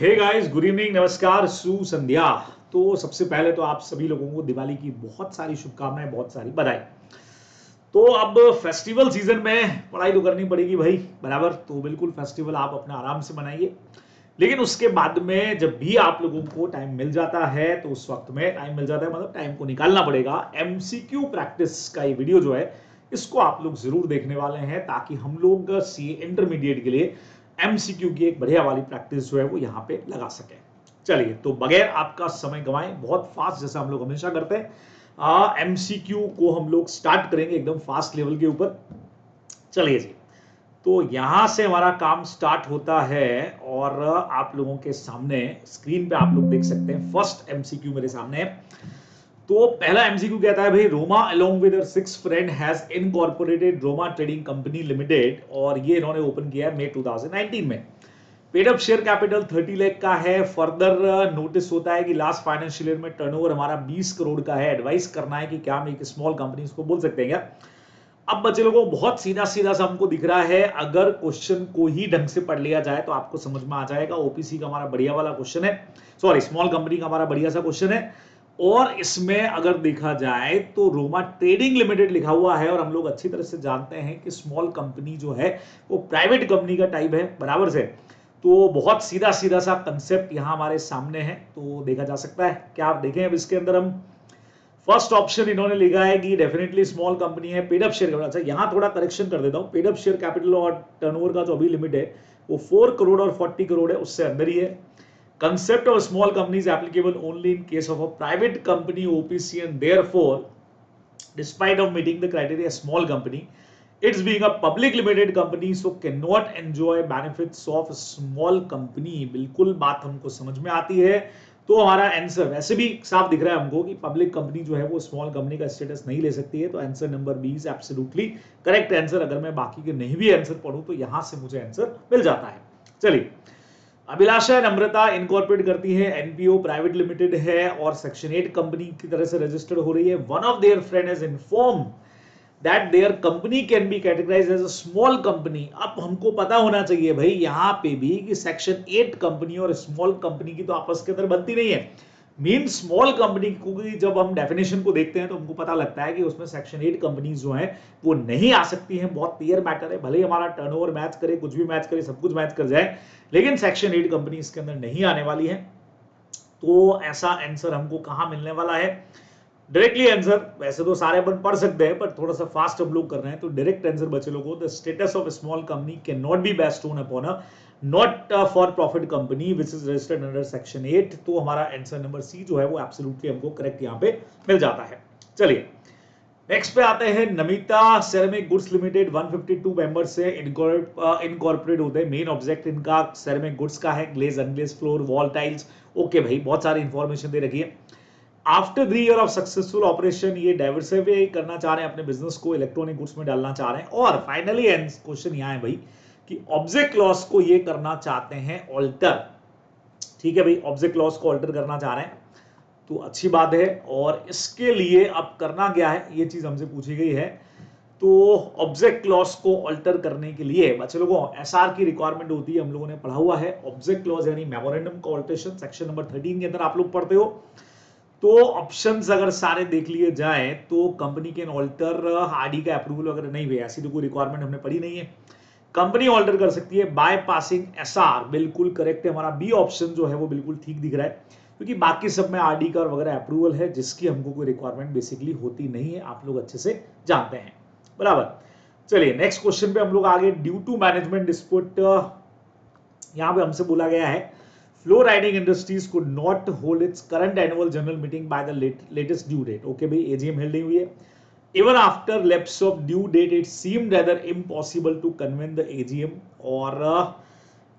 Hey guys, good evening, नमस्कार, शुभ संध्या। तो सबसे पहले तो आप सभी लोगों को दिवाली की बहुत सारी शुभकामनाएं, बहुत सारी बधाई। तो अब फेस्टिवल सीजन में पढ़ाई तो करनी पड़ेगी भाई, बराबर। तो बिल्कुल फेस्टिवल आप अपना आराम से मनाइए, लेकिन उसके बाद में जब भी आप लोगों को टाइम मिल जाता है तो उस वक्त में टाइम मिल जाता है, मतलब टाइम को निकालना पड़ेगा। एमसीक्यू प्रैक्टिस का ये वीडियो जो है इसको आप लोग जरूर देखने वाले हैं, ताकि हम लोग सी इंटरमीडिएट के लिए एमसीक्यू की एक बढ़िया वाली प्रैक्टिस जो है वो यहाँ पे लगा सके। चलिए, तो बगैर आपका समय गंवाएं, बहुत फास्ट जैसा हम लोग हमेशा करते हैं, एमसीक्यू को हम लोग स्टार्ट करेंगे एकदम फास्ट लेवल के ऊपर। चलिए जी, तो यहां से हमारा काम स्टार्ट होता है और आप लोगों के सामने स्क्रीन पे आप लोग देख सकते हैं फर्स्ट एमसीक्यू मेरे सामने है। तो पहला एमसीक्यू कहता है भाई, Roma along with 6 friend has incorporated Roma trading company limited, और ये इन्होंने ओपन किया है मई 2019 में। Paid up share capital 30 lakh का है। फर्दर नोटिस होता है कि लास्ट फाइनेंशियल ईयर में टर्नओवर हमारा 20 करोड़ का है। एडवाइस करना है कि क्या हम एक स्मॉल कंपनी इसको बोल सकते हैं क्या। अब बच्चे लोगों बहुत सीधा सीधा सा हमको दिख रहा है, अगर क्वेश्चन को ही ढंग से पढ़ लिया जाए तो आपको समझ में आ जाएगा। ओपीसी का हमारा बढ़िया वाला क्वेश्चन है, सॉरी स्मॉल कंपनी का हमारा बढ़िया सा क्वेश्चन है। और इसमें अगर देखा जाए तो रोमा ट्रेडिंग लिमिटेड लिखा हुआ है, और हम लोग अच्छी तरह से जानते हैं कि स्मॉल कंपनी जो है वो प्राइवेट कंपनी का टाइप है, बराबर से। तो बहुत सीधा सीधा सा कंसेप्ट यहां हमारे सामने है, तो देखा जा सकता है। क्या आप देखें अब इसके अंदर हम फर्स्ट ऑप्शन इन्होंने लिखा है कि डेफिनेटली स्मॉल कंपनी है। पेड अप शेयर कैपिटल, अच्छा यहां थोड़ा करेक्शन कर देता हूं, पेड अप शेयर कैपिटल और टर्नओवर का जो अभी लिमिट है वो 4 करोड़ और 40 करोड़ है, उससे अंदर ही है। Concept of small company is applicable only in case of a private company OPC, and therefore despite of meeting the criteria small company, it's being a public limited company so cannot enjoy benefits of small company। बिल्कुल बात हमको समझ में आती है। तो हमारा answer वैसे भी साफ दिख रहा है हमको कि पब्लिक कंपनी जो है वो स्मॉल कंपनी का स्टेटस नहीं ले सकती है। तो answer number B is absolutely correct answer. अगर मैं बाकी के नहीं भी आंसर पढ़ूं तो यहां से मुझे आंसर मिल जाता है। चलिए, अभिलाषा नम्रता इनकॉर्पोरेट करती है, एनपीओ प्राइवेट लिमिटेड है और सेक्शन 8 कंपनी की तरह से रजिस्टर्ड हो रही है। One of their friend has inform that their company can be categorized as a small company। अब हमको पता होना चाहिए भाई यहाँ पे भी कि सेक्शन 8 कंपनी और स्मॉल कंपनी की तो आपस के अंदर बनती नहीं है। मीन स्मॉल कंपनी की जब हम डेफिनेशन को देखते हैं तो हमको पता लगता है कि उसमें सेक्शन 8 कंपनीज जो हैं वो नहीं आ सकती हैं। बहुत क्लियर मैटर है, भले ही हमारा टर्नओवर मैच करे, कुछ भी मैच करे, सब कुछ मैच कर जाए, लेकिन सेक्शन 8 कंपनी इसके अंदर नहीं आने वाली है। तो ऐसा आंसर हमको कहां मिलने वाला है? डायरेक्टली आंसर वैसे तो सारे अपन पढ़ सकते हैं, पर थोड़ा सा फास्ट हम लोग कर रहे हैं। तो डायरेक्ट आंसर बच्चे लोगों को, the status of small company can not be based on upon a not for profit company which is registered under section 8। तो हमारा आंसर नंबर सी जो है वो एब्सोल्युटली हमको करेक्ट यहाँ पे मिल जाता है। चलिए नेक्स्ट पे आते हैं। Namita ceramic goods limited 152 member से इनकॉर्पोरेट होते हैं। मेन ऑब्जेक्ट इनका सेरेमिक गुड्स का है, glaze, unglaze floor, wall tiles. Okay भाई, बहुत सारी इंफॉर्मेशन दे रखी है। After 3 year of successful operation ये डाइवर्सिफाई करना चाह रहे हैं, अपने बिजनेस को इलेक्ट्रॉनिक गुड्स में डालना चाह रहे हैं। और फाइनली क्वेश्चन यहाँ है भाई कि ऑब्जेक्ट लॉस को ये करना चाहते हैं ऑल्टर। ठीक है भाई, ऑब्जेक्ट लॉस को ऑल्टर करना चाह रहे हैं, तो अच्छी बात है। और इसके लिए अब करना क्या है, ये चीज हमसे पूछी गई है। तो ऑब्जेक्ट क्लॉज को अल्टर करने के लिए बच्चे लोगों एसआर की रिक्वायरमेंट होती है, हम लोगों ने पढ़ा हुआ है। ऑब्जेक्ट क्लॉज यानी मेमोरेंडम का अल्टरेशन सेक्शन नंबर 13 के अंदर आप लोग पढ़ते हो। तो ऑप्शंस अगर सारे देख लिए जाए तो कंपनी कैन ऑल्टर, आरडी का अप्रूवल वगैरह नहीं हुए, ऐसी तो कोई रिक्वायरमेंट हमने पढ़ी नहीं है। कंपनी ऑल्टर कर सकती है बाय पासिंग एसआर, बिल्कुल करेक्ट है। हमारा बी ऑप्शन जो है वो बिल्कुल ठीक दिख रहा है, क्योंकि बाकी सब में आरडी का वगैरह अप्रूवल है, जिसकी हमको कोई रिक्वायरमेंट बेसिकली होती नहीं है, आप लोग अच्छे से जानते हैं, बराबर। चलिए नेक्स्ट क्वेश्चन पे हम लोग आगे। ड्यू टू मैनेजमेंट डिस्प्यूट, यहां पे हमसे बोला गया है flow riding industries could not hold its current annual general meeting by the latest due date. Okay भाई, एजीएम हेल्ड नहीं हुई है। Even after lapse of due date it seemed rather impossible to convene the AGM. और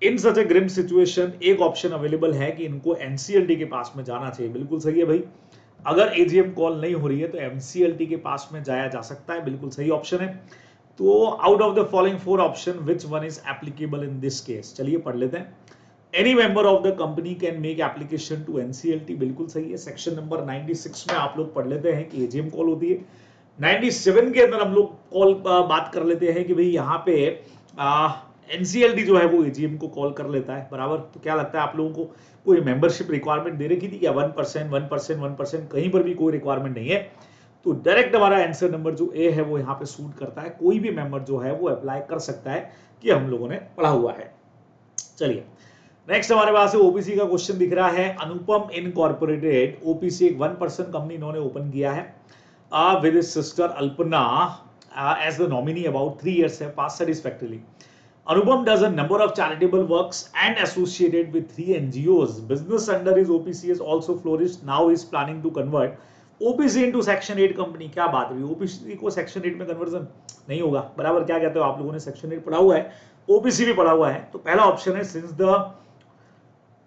in such a grim situation एक option available है कि इनको NCLT के पास में जाना चाहिए। बिल्कुल सही है भाई, अगर एजीएम कॉल नहीं हो रही है तो एनसीएलटी के पास में जाया जा सकता है, बिल्कुल सही ऑप्शन है। तो out of the following 4 option which one is applicable in this case, चलिए पढ़ लेते हैं। Any member of the company can make application to NCLT, बिल्कुल सही है। सेक्शन नंबर 96 में आप लोग पढ़ लेते हैं कि एजीएम कॉल होती है। 97 के अंदर हम लोग कॉल बात कर लेते हैं कि भाई यहाँ पे एनसीएलटी जो है वो एजीएम को कॉल कर लेता है, बराबर। तो क्या लगता है आप लोगों को, कोई मेंबरशिप रिक्वायरमेंट दे रखी थी क्या? 1%, 1%, 1%, कहीं पर भी कोई रिक्वायरमेंट नहीं है। तो डायरेक्ट हमारा आंसर नंबर जो ए है वो यहाँ पे सूट करता है। कोई भी मेंबर जो है वो अप्लाई कर सकता है कि हम लोगों ने पढ़ा हुआ है। चलिए नेक्स्ट हमारे पास ओपीसी का क्वेश्चन दिख रहा है। अनुपम इनकॉर्पोरेटेड, ओपीसी एक 1% कंपनी इन्होंने ओपन किया है with his sister Alpana as the nominee. About 3 years have passed satisfactorily. Anupam does a number of charitable works and associated with 3 NGOs. Business under his OPC has also flourished. Now he is planning to convert OPC into Section 8 company. क्या बात है, OPC को Section 8 में conversion नहीं होगा, बराबर। क्या कहते हो आप लोगों ने, Section 8 पढ़ा हुआ है, OPC भी पढ़ा हुआ है। तो पहला ऑप्शन है since the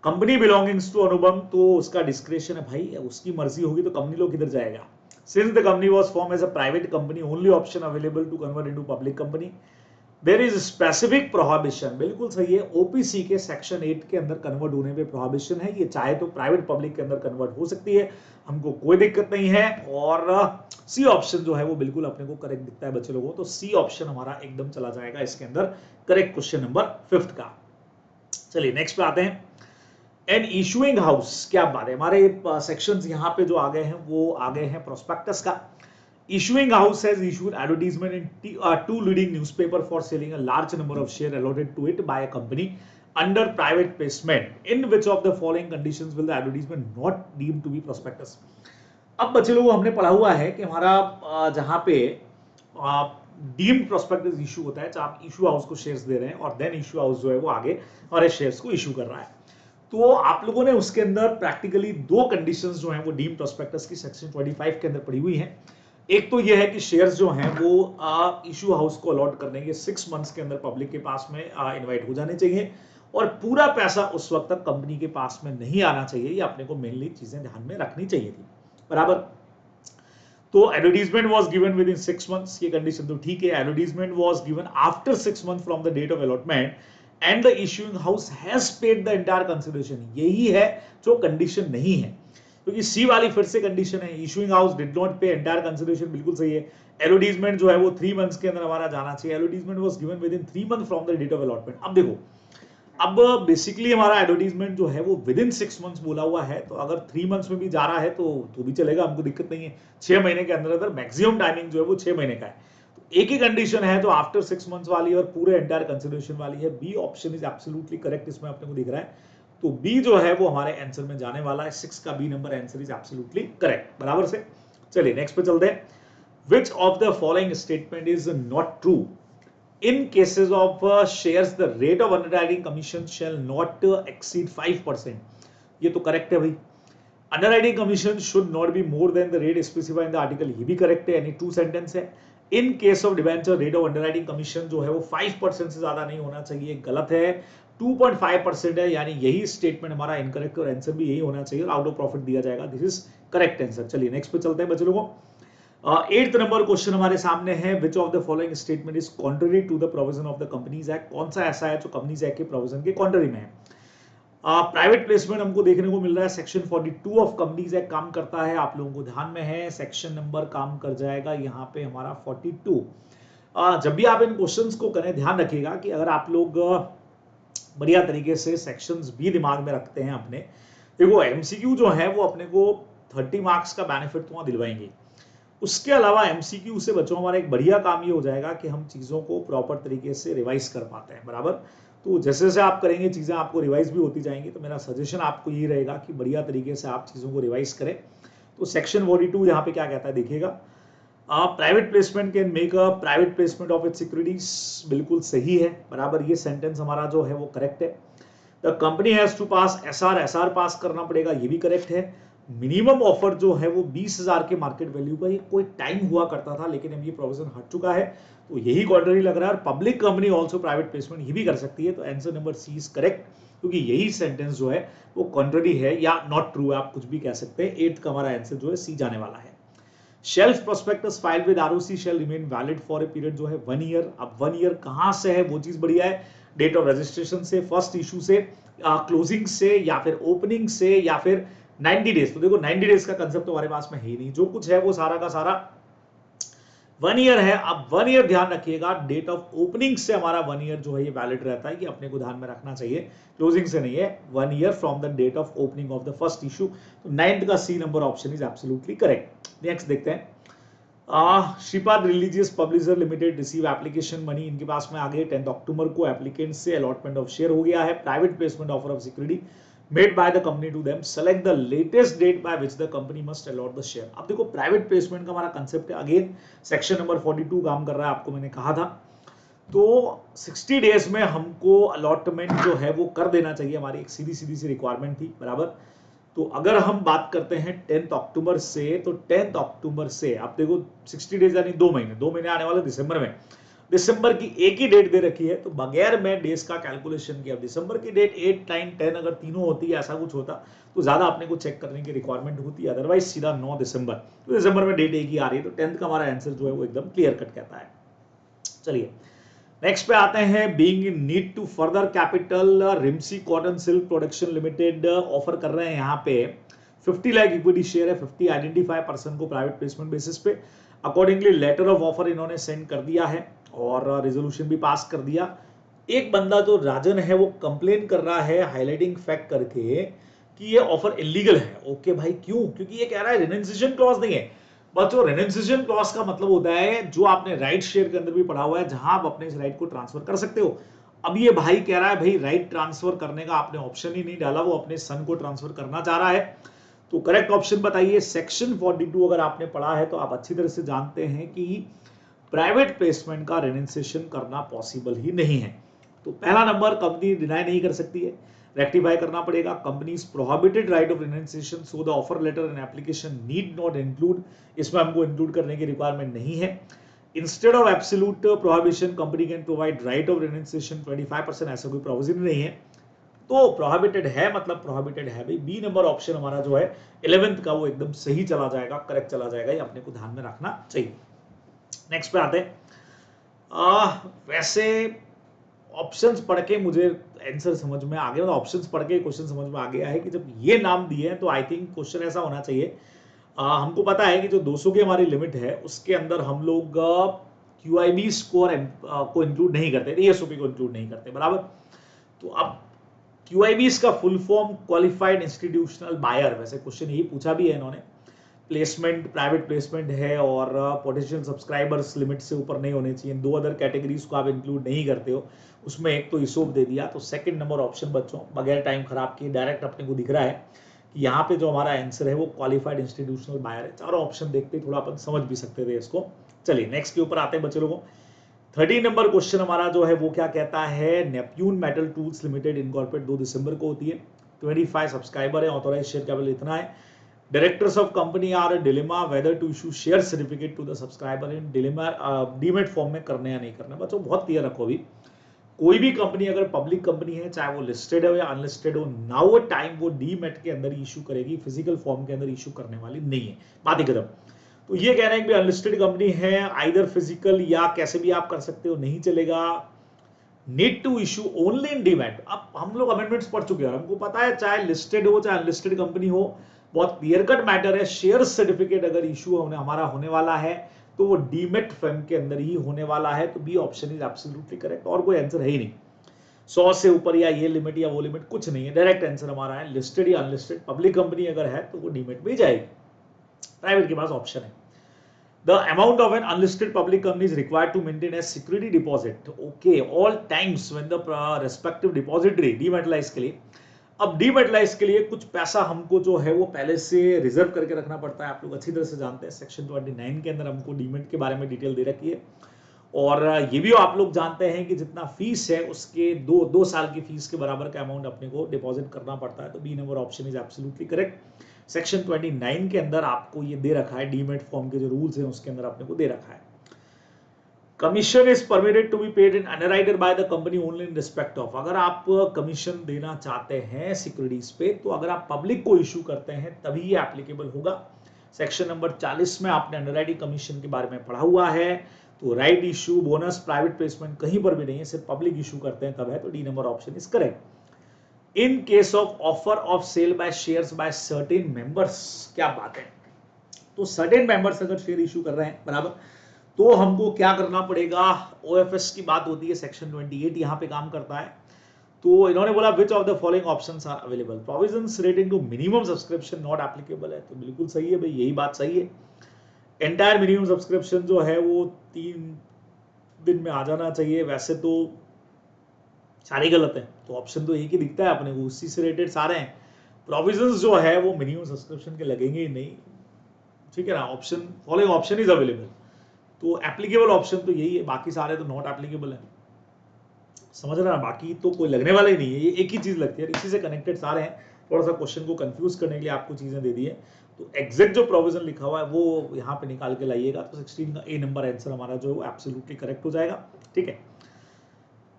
company belongings to Anupam, तो उसका डिस्क्रिप्शन है भाई, उसकी मर्जी होगी तो कंपनी लोग किधर जाएगा। Since the company was formed as a private company, only option available to convert into public company. There is specific prohibition, बिल्कुल सही है, ओपीसी के सेक्शन 8 के अंदर कन्वर्ट होने पे प्रोहिबिशन है। ये चाहे तो प्राइवेट पब्लिक के अंदर कन्वर्ट हो सकती है, हमको कोई दिक्कत नहीं है। और सी ऑप्शन जो है वो बिल्कुल अपने को करेक्ट दिखता है बच्चे लोगों, तो सी ऑप्शन हमारा एकदम चला जाएगा इसके अंदर करेक्ट क्वेश्चन नंबर 5 का। चलिए नेक्स्ट पे आते हैं। एन इशुइंग हाउस, क्या बात है, हमारे सेक्शंस यहाँ पे जो आ गए हैं वो आ गए हैं प्रोस्पेक्टस का। Issuing house has issued advertisement in 2 leading newspaper for selling a large number of share allotted to it by a company under private placement. In which of the following conditions will the advertisement not deemed to be prospectus. अब बच्चे लोगों हमने पढ़ा हुआ है कि हमारा जहाँ पे डीम्ड प्रोस्पेक्टस इशू होता है, चाहे आप इशू हाउस को शेयर्स दे रहे हैं और देन इशू हाउस जो है वो आगे हमारे शेयर्स को इशू कर रहा है, तो आप लोगों ने उसके अंदर प्रैक्टिकली 2 कंडीशंस जो हैं वो डीम प्रोस्पेक्टस की सेक्शन 25 के अंदर पड़ी हुई हैं। एक तो ये है कि शेयर्स जो हैं वो इशू हाउस को अलॉट करने के 6 मंथ्स के अंदर पब्लिक के पास में इनवाइट हो जाने चाहिए और पूरा पैसा उस वक्त तक कंपनी के पास में नहीं आना चाहिए। ये अपने को मेनली चीजें ध्यान में रखनी चाहिए थी, बराबर। तो advertisement was given within 6 months, ये कंडीशन तो ठीक है। Advertisement was given after 6 month from the date of allotment and the issuing house has paid the entire consideration, यही है जो कंडीशन नहीं है, क्योंकि सी वाली फिर से कंडीशन है, इशूइंग हाउस डिड नॉट पे एंटायर कंसिडरेशन, बिल्कुल सही है। एडवर्टाइजमेंट जो है वो 3 मंथ्स के अंदर हमारा जाना चाहिए। Advertisement was given within 3 month from the date of allotment. अब देखो, अब बेसिकली हमारा एडवर्टाइजमेंट जो है वो विद इन 6 मंथ्स बोला हुआ है, तो अगर 3 मंथ्स में भी जा रहा है तो भी चलेगा, हमको दिक्कत नहीं है। 6 महीने के अंदर अंदर मैक्सिमम टाइमिंग जो है वो 6 महीने का है। एक ही कंडीशन है तो आफ्टर 6 मंथ्स वाली और पूरे एंटायर कंसिडरेशन वाली है। B option is absolutely correct, इसमें अपने को दिख रहा है, तो बी जो है वो हमारे आंसर में जाने वाला है। 6 का B number answer is absolutely correct, बराबर से। चलिए नेक्स्ट पे चलते हैं। Which of the following statement is not true? In cases of shares, the rate of underwriting commission shall not exceed 5%. ये तो करेक्ट है भाई। Underwriting commission should not be more than the rate specified in the article, ये भी correct है, यानी true sentence है। In case of debenture, rate of underwriting commission जो है वो 5% से ज्यादा नहीं होना चाहिए, गलत है, 2.5% है, यानी यही स्टेटमेंट हमारा इनकरेक्ट और आंसर भी यही होना चाहिए और आउट ऑफ प्रॉफिट दिया जाएगा। This is correct answer. चलिए नेक्स्ट पे चलते हैं बच्चे लोगों। 8th नंबर क्वेश्चन हमारे सामने है, which of the following statement is contrary to the provision of the companies act? कौन सा ऐसा है जो कंपनीज एक्ट के प्रोविजन के कॉन्ट्ररी में है? प्राइवेट प्लेसमेंट हमको देखने को मिल रहा है, सेक्शन 42 ऑफ कंपनीज एक्ट काम करता है, आप लोगों को ध्यान में है, सेक्शन नंबर काम कर जाएगा यहाँ पे हमारा 42। जब भी आप इन क्वेश्चंस को करें ध्यान रखिएगा कि अगर आप लोग बढ़िया तरीके से सेक्शंस भी दिमाग में रखते हैं अपने, देखो एमसीक्यू जो है वो अपने को 30 मार्क्स का बेनिफिट तो दिलवाएंगे। उसके अलावा एमसीक्यू से बच्चों हमारा एक बढ़िया काम ये हो जाएगा कि हम चीज़ों को प्रॉपर तरीके से रिवाइज कर पाते हैं, बराबर। तो जैसे जैसे आप करेंगे चीज़ें आपको रिवाइज भी होती जाएंगी, तो मेरा सजेशन आपको यही रहेगा कि बढ़िया तरीके से आप चीज़ों को रिवाइज करें। तो सेक्शन 42 यहाँ पे क्या कहता है देखिएगा, private placement can make a private placement of its securities, बिल्कुल सही है, बराबर। ये सेंटेंस हमारा जो है वो करेक्ट है। The company has to pass SR pass करना पड़ेगा, ये भी करेक्ट है। मिनिमम ऑफर जो है वो 20,000 के मार्केट वैल्यू का, ये कोई टाइम हुआ करता था लेकिन अब ये प्रोविजन हट चुका है, तो यही कॉन्ट्ररी लग रहा है। और public company also private placement ये भी कर सकती है, तो answer number C is correct, क्योंकि यही सेंटेंस जो है वो कॉन्ट्ररी है या नॉट ट्रू है, आप कुछ भी कह सकते हैं। 8th का हमारा आंसर जो है सी जाने वाला है। Shelf prospectus filed with ROC shall remain valid for a period जो है 1 ईयर। अब 1 ईयर कहां से है वो चीज बढ़िया है, डेट ऑफ रजिस्ट्रेशन से, फर्स्ट इशू से, क्लोजिंग से, या फिर ओपनिंग से, या फिर 90 डेज। तो देखो 90 डेज का कंसेप्ट तो हमारे पास में है ही नहीं, जो कुछ है वो सारा का सारा 1 ईयर है। अब 1 ईयर ध्यान रखिएगा, डेट ऑफ ओपनिंग से हमारा 1 ईयर जो है ये वैलिड रहता है, कि अपने को ध्यान में रखना चाहिए, क्लोजिंग से नहीं है। 1 year from the date of opening of the first issue. तो 9th का C number option is absolutely correct. Next देखते हैं, Shripad religious publisher limited receive application money, इनके पास में आगे 10 अक्टूबर को एप्लीकेंट से अलॉटमेंट ऑफ शेयर हो गया है। Private placement offer of security made by the company to them, select the latest date by which the company must allot the share. अब देखो प्राइवेट प्लेसमेंट का हमारा कंसेप्ट है, अगेन सेक्शन नंबर 42 काम कर रहा है, आपको मैंने कहा था। तो 60 डेज में हमको अलॉटमेंट जो है वो कर देना चाहिए, हमारी एक सीधी सीधी सी रिक्वायरमेंट थी, बराबर। तो अगर हम बात करते हैं 10 अक्टूबर से, तो 10 अक्टूबर से आप देखो 60 डेज यानी 2 महीने, 2 महीने आने वाले दिसंबर में। दिसंबर की एक ही डेट दे रखी है, तो बगैर मैं डेज का कैलकुलेशन किया, दिसंबर की डेट 8, 9, 10 अगर तीनों होती है, ऐसा कुछ होता तो ज्यादा अपने को चेक करने की रिक्वायरमेंट होती है, अदरवाइज सीधा 9 दिसंबर। तो दिसंबर में डेट एक ही आ रही है, तो 10th का हमारा आंसर जो है वो एकदम क्लियर कट कहता है। चलिए नेक्स्ट पे आते हैं, being in need to further capital, रिम्सी cotton silk production limited offer कर रहे हैं यहाँ पे 50 लाख इक्विटी शेयर है, 50 आइडेंटिफाई पर्सन को प्राइवेट प्लेसमेंट बेसिस पे। अकॉर्डिंगली लेटर ऑफ ऑफर इन्होंने सेंड कर दिया है और रेजोल्यूशन भी पास कर दिया। एक बंदा जो राजन है वो कंप्लेन कर रहा है हाईलाइटिंग फैक्ट करके कि ये ऑफर इलीगल है। ओके भाई, क्यों? क्योंकि ये कह रहा है रिनंसिएशन क्लॉज नहीं है। बच्चों रेनिफिकेशन क्लॉज का मतलब होता है जो आपने राइट शेयर के अंदर भी पढ़ा हुआ है, जहां आप अपने इस राइट को ट्रांसफर कर सकते हो। अब ये भाई कह रहा है भाई राइट ट्रांसफर करने का आपने ऑप्शन ही नहीं डाला, वो अपने सन को ट्रांसफर करना चाह रहा है। तो करेक्ट ऑप्शन बताइए। सेक्शन 42 अगर आपने पढ़ा है तो आप अच्छी तरह से जानते हैं कि प्राइवेट प्लेसमेंट का रेनिफिकेशन करना पॉसिबल ही नहीं है। तो पहला नंबर कंपनी डिनाई नहीं कर सकती है, रेक्टिफाई करना पड़ेगा। Companies prohibited right of renunciation, so the offer letter and application need not include, इसमें हमको इंक्लूड करने की रिक्वायरमेंट नहीं है। Instead of absolute prohibition company can provide right of renunciation 25%, ऐसा कोई प्रोविजन नहीं है। तो प्रोहिबिटेड है मतलब प्रोहिबिटेड है भाई। बी नंबर ऑप्शन हमारा जो है 11th का वो एकदम सही चला जाएगा, करेक्ट चला जाएगा, ये अपने को ध्यान में रखना चाहिए। नेक्स्ट पे आते हैं, वैसे ऑप्शंस पढ़ के मुझे आंसर समझ में आ गया, मतलब ऑप्शंस पढ़ के क्वेश्चन समझ में आ गया है कि जब ये नाम दिए हैं तो आई थिंक क्वेश्चन ऐसा होना चाहिए। हमको पता है कि जो 200 की हमारी लिमिट है उसके अंदर हम लोग QIB स्कोर को इंक्लूड नहीं करते, ESOP को इंक्लूड नहीं करते, बराबर। तो अब QIB का full form qualified institutional buyer, वैसे क्वेश्चन यही पूछा भी है इन्होंने। प्लेसमेंट प्राइवेट प्लेसमेंट है और पोटेंशियल सब्सक्राइबर्स लिमिट से ऊपर नहीं होने चाहिए। 2 अदर कैटेगरीज को आप इंक्लूड नहीं करते हो, उसमें एक तो ESOP दे दिया। तो सेकंड नंबर ऑप्शन बच्चों बगैर टाइम खराब किए डायरेक्ट अपने को दिख रहा है कि यहाँ पे जो हमारा आंसर है वो क्वालिफाइड इंस्टीट्यूशनल बायर है। चारों ऑप्शन देखते थोड़ा अपन समझ भी सकते थे इसको। चलिए नेक्स्ट के ऊपर आते हैं बच्चे लोगों। 13 नंबर क्वेश्चन हमारा जो है वो क्या कहता है, Neptune metal tools limited incorporate 2 दिसंबर को होती है, 25 सब्सक्राइबर है, ऑथोराइज शेयर कैपिटल इतना है। Directors of company are a dilemma whether to issue share certificate to the subscriber in dilemma, demat form में करने या नहीं करना। बच्चों बहुत क्लियर रखो, अभी कोई भी कंपनी अगर पब्लिक कंपनी है, चाहे वो लिस्टेड हो या अनलिस्टेड हो, नाउ टाइम वो डीमेट के अंदर इशू करेगी, फिजिकल फॉर्म के अंदर इशू करने वाली नहीं है, बात ही खत्म। तो ये कह रहे हैं कि अनलिस्टेड कंपनी है, आइदर फिजिकल या कैसे भी आप कर सकते हो, नहीं चलेगा। Need to issue only in demat. अब हम लोग अमेंडमेंट्स पढ़ चुके हैं, हमको पता है चाहे लिस्टेड हो चाहे अनलिस्टेड कंपनी हो, बहुत क्लियर कट मैटर है। शेयर सर्टिफिकेट अगर इशू हमारा होने वाला है तो वो डीमेट फर्म के अंदर ही होने वाला है। तो B option is absolutely correct, और कोई आंसर है ही नहीं। 100 से ऊपर या ये लिमिट या वो लिमिट कुछ नहीं है, डायरेक्ट आंसर हमारा है लिस्टेड या अनलिस्टेड। पब्लिक कंपनी अगर है तो वो डीमेट में ही जाएगी, प्राइवेट के पास ऑप्शन है। The amount of an unlisted public company is required to maintain a security deposit, okay, all times when the respective depository dematterialize के लिए। अब डीमेटलाइज के लिए कुछ पैसा हमको जो है वो पहले से रिजर्व करके रखना पड़ता है, आप लोग अच्छी तरह से जानते हैं। सेक्शन 29 के अंदर हमको डीमेट के बारे में डिटेल दे रखी है, और ये भी आप लोग जानते हैं कि जितना फीस है उसके दो साल की फीस के बराबर का अमाउंट अपने को डिपॉजिट करना पड़ता है। तो B number option is absolutely correct. Section 29 के अंदर आपको ये दे रखा है, डीमेट फॉर्म के जो रूल्स हैं उसके अंदर अपने को दे रखा है। Commission is permitted to be paid in underwriter by the company only in respect of. अगर आप कमीशन देना चाहते हैं सिक्योरिटीज पे, तो अगर आप पब्लिक को इशू करते हैं तभी ये एप्लीकेबल होगा। सेक्शन नंबर 40 में आपने अंडरराइटिंग कमीशन के बारे में पढ़ा हुआ है। तो right issue, bonus, private placement कहीं पर भी नहीं है, सिर्फ पब्लिक इशू करते हैं तब है। तो D number option is correct. In case of offer of sale by shares by certain members, क्या बात है। तो सर्टेन मेंबर्स अगर शेयर इशू कर रहे हैं, बराबर, तो हमको क्या करना पड़ेगा, ओएफएस की बात होती है, सेक्शन 28 यहाँ पे काम करता है। तो इन्होंने बोला which of the following options are available, provisions relating to minimum subscription not applicable है, तो बिल्कुल सही है भाई, यही बात सही है। एंटायर मिनिमम सब्सक्रिप्शन जो है वो 3 दिन में आ जाना चाहिए, वैसे तो सारे गलत है, तो ऑप्शन तो एक ही दिखता है अपने को, उसी से रिलेटेड सारे हैं। प्रोविजंस जो है वो मिनिमम सब्सक्रिप्शन के लगेंगे ही नहीं, ठीक है ना। Option following option is available, तो एप्लीकेबल ऑप्शन तो यही है, बाकी सारे तो नॉट एप्लीकेबल है, समझ रहा है। बाकी तो कोई लगने वाला ही नहीं है, ये एक ही चीज लगती है, इसी से कनेक्टेड सारे हैं। थोड़ा सा क्वेश्चन को कंफ्यूज करने के लिए आपको चीजें दे दी है, तो एग्जैक्ट जो प्रोविजन लिखा हुआ है वो यहाँ पे निकाल के लाइएगा, तो 16 का ए नंबर आंसर हमारा जो है एब्सोल्युटली करेक्ट हो जाएगा, ठीक है।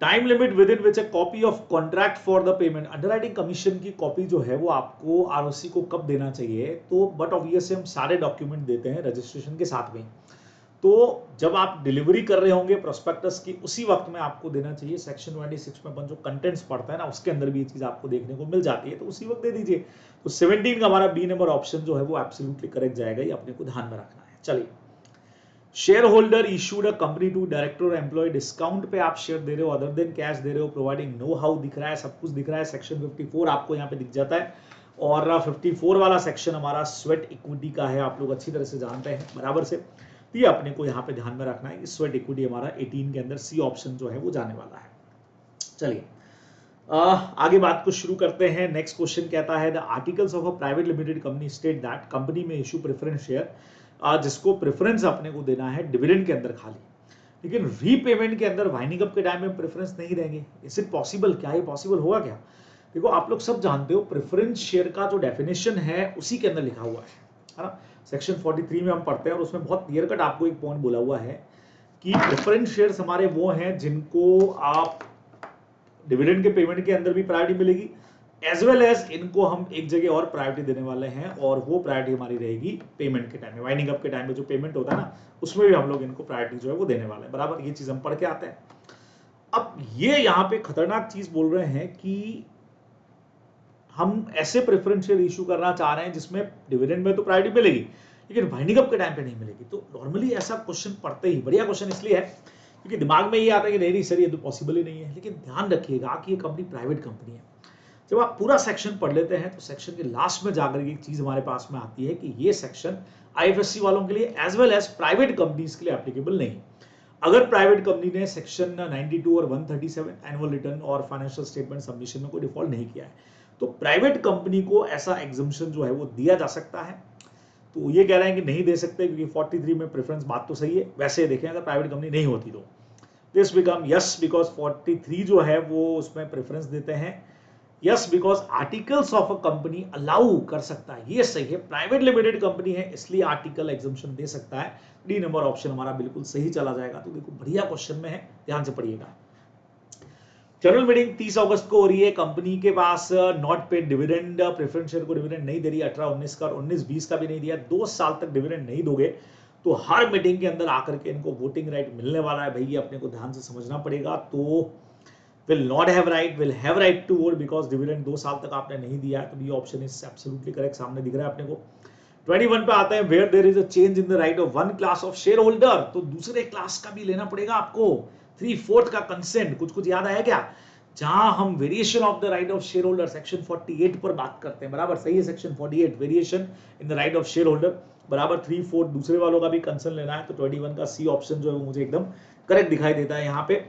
Time limit with in which A copy of contract for the payment, underwriting commission की कॉपी जो है वो आपको आरओसी को कब देना चाहिए, तो बट ऑब्वियसली हम सारे डॉक्यूमेंट देते हैं रजिस्ट्रेशन के साथ में, तो जब आप डिलीवरी कर रहे होंगे प्रोस्पेक्टस की उसी वक्त में आपको देना चाहिए। सेक्शन 26 में अपन जो कंटेंट्स पढ़ता है ना, उसके अंदर भी ये चीज आपको देखने को मिल जाती है, तो उसी वक्त दे दीजिए। तो 17 का हमारा बी नंबर ऑप्शन जो है वो एब्सोल्युटली करेक्ट जाएगा, ये अपने को ध्यान में रखना है। चलिए, share holder issued a company to director और एम्प्लॉय, डिस्काउंट पे आप शेयर दे रहे हो, अदर देन कैश दे रहे हो, प्रोवाइडिंग नो हाउ दिख रहा है, सब कुछ दिख रहा है, सेक्शन 54 आपको यहाँ पे दिख जाता है। और 54 वाला सेक्शन हमारा स्वेट इक्विटी का है, आप लोग अच्छी तरह से जानते हैं बराबर से, ये अपने को यहाँ पे ध्यान में रखना है कि स्वेट इक्विटी हमारा 18 के अंदर सी ऑप्शन जो है वो जाने वाला है। चलिए आगे बात को शुरू करते हैं। नेक्स्ट क्वेश्चन कहता है the articles of a private limited company state that, company में इशू प्रेफरेंस शेयर, जिसको प्रेफरेंस अपने को देना है डिविडेंड के अंदर खाली, लेकिन रीपेमेंट के अंदर वाइंडिंग अप के टाइम में प्रेफरेंस नहीं देंगे। इज इट पॉसिबल, क्या ये पॉसिबल होगा क्या? देखो आप लोग सब जानते हो प्रेफरेंस शेयर का जो डेफिनेशन है उसी के अंदर लिखा हुआ है ना, सेक्शन 43 में हम पढ़ते हैं, और उसमें बहुत क्लियर कट आपको एक पॉइंट बोला हुआ है कि प्रेफरेंस शेयर्स हमारे वो हैं जिनको आप डिविडेंड के पेमेंट के अंदर भी प्रायोरिटी मिलेगी, एज वेल एज इनको हम एक जगह और प्रायोरिटी देने वाले हैं, और वो प्रायोरिटी हमारी रहेगी पेमेंट के टाइम में, वाइंडिंग अप के टाइम में जो पेमेंट होता है ना, उसमें भी हम लोग इनको प्रायोरिटी जो है वो देने वाले हैं, बराबर। ये चीज हम पढ़ के आते हैं। अब ये यहाँ पे खतरनाक चीज बोल रहे हैं कि हम ऐसे प्रेफरेंस शेयर इशू करना चाह रहे हैं जिसमें डिविडेंड में तो प्रायोरिटी मिलेगी लेकिन वाइंडिंग अप के टाइम पे नहीं मिलेगी। तो नॉर्मली ऐसा क्वेश्चन पढ़ते ही बढ़िया क्वेश्चन इसलिए है क्योंकि दिमाग में ये आता है कि नहीं सर ये तो पॉसिबल ही नहीं है, लेकिन ध्यान रखिएगा कि ये कंपनी प्राइवेट कंपनी है। जब आप पूरा सेक्शन पढ़ लेते हैं तो सेक्शन के लास्ट में जाकर एक चीज हमारे पास में आती है कि ये सेक्शन आईएफएससी वालों के लिए as well as private companies के लिए एप्लीकेबल नहीं। अगर प्राइवेट कंपनी ने सेक्शन 92 और 137 एनुअल रिटर्न और फाइनेंशियल स्टेटमेंट सबमिशन में कोई डिफॉल्ट नहीं किया है, तो प्राइवेट कंपनी को ऐसा एग्जम्पशन जो है वो दिया जा सकता है। तो ये कह रहे हैं कि नहीं दे सकते क्योंकि 43 में प्रेफरेंस, बात तो सही है। वैसे देखें अगर प्राइवेट कंपनी नहीं होती तो दिस बिकम यस, बिकॉज 43 जो है वो उसमें प्रेफरेंस देते हैं। Yes because articles of a company allow कर सकता है, ये सही है, प्राइवेट लिमिटेड कंपनी है इसलिए आर्टिकल एग्जम्पशन दे सकता है। डी नंबर ऑप्शन हमारा बिल्कुल सही चला जाएगा। तो देखो बढ़िया क्वेश्चन में है, ध्यान से पढ़िएगा। जनरल मीटिंग 30 अगस्त को हो रही है, कंपनी के पास not paid dividend, preference share को डिविडेंड नहीं दे रही, 18-19 का और 19-20 का भी नहीं दिया, 2 साल तक डिविडेंड नहीं दोगे तो हर मीटिंग के अंदर आकर के इनको वोटिंग राइट मिलने वाला है भाई, ये अपने को ध्यान से समझना पड़ेगा। तो will not have right, will have right to vote because dividend 2 साल तक आपने नहीं दिया है, तो ये ऑप्शन इज एब्सोल्युटली करेक्ट, सामने दिख रहा है अपने को। 21 पे आते हैं, where there is a change in the right of one class of shareholder, तो दूसरे क्लास का भी लेना पड़ेगा आपको, 3/4 का कंसेंट, कुछ याद आया क्या? जहां हम variation of the right of share holder section 48 पर बात करते हैं, बराबर सही है, section 48 variation in the right of share holder, बराबर 3/4 दूसरे वालों का भी कंसर्न लेना है, तो 21 का सी ऑप्शन जो है मुझे एकदम करेक्ट दिखाई देता है यहाँ पे।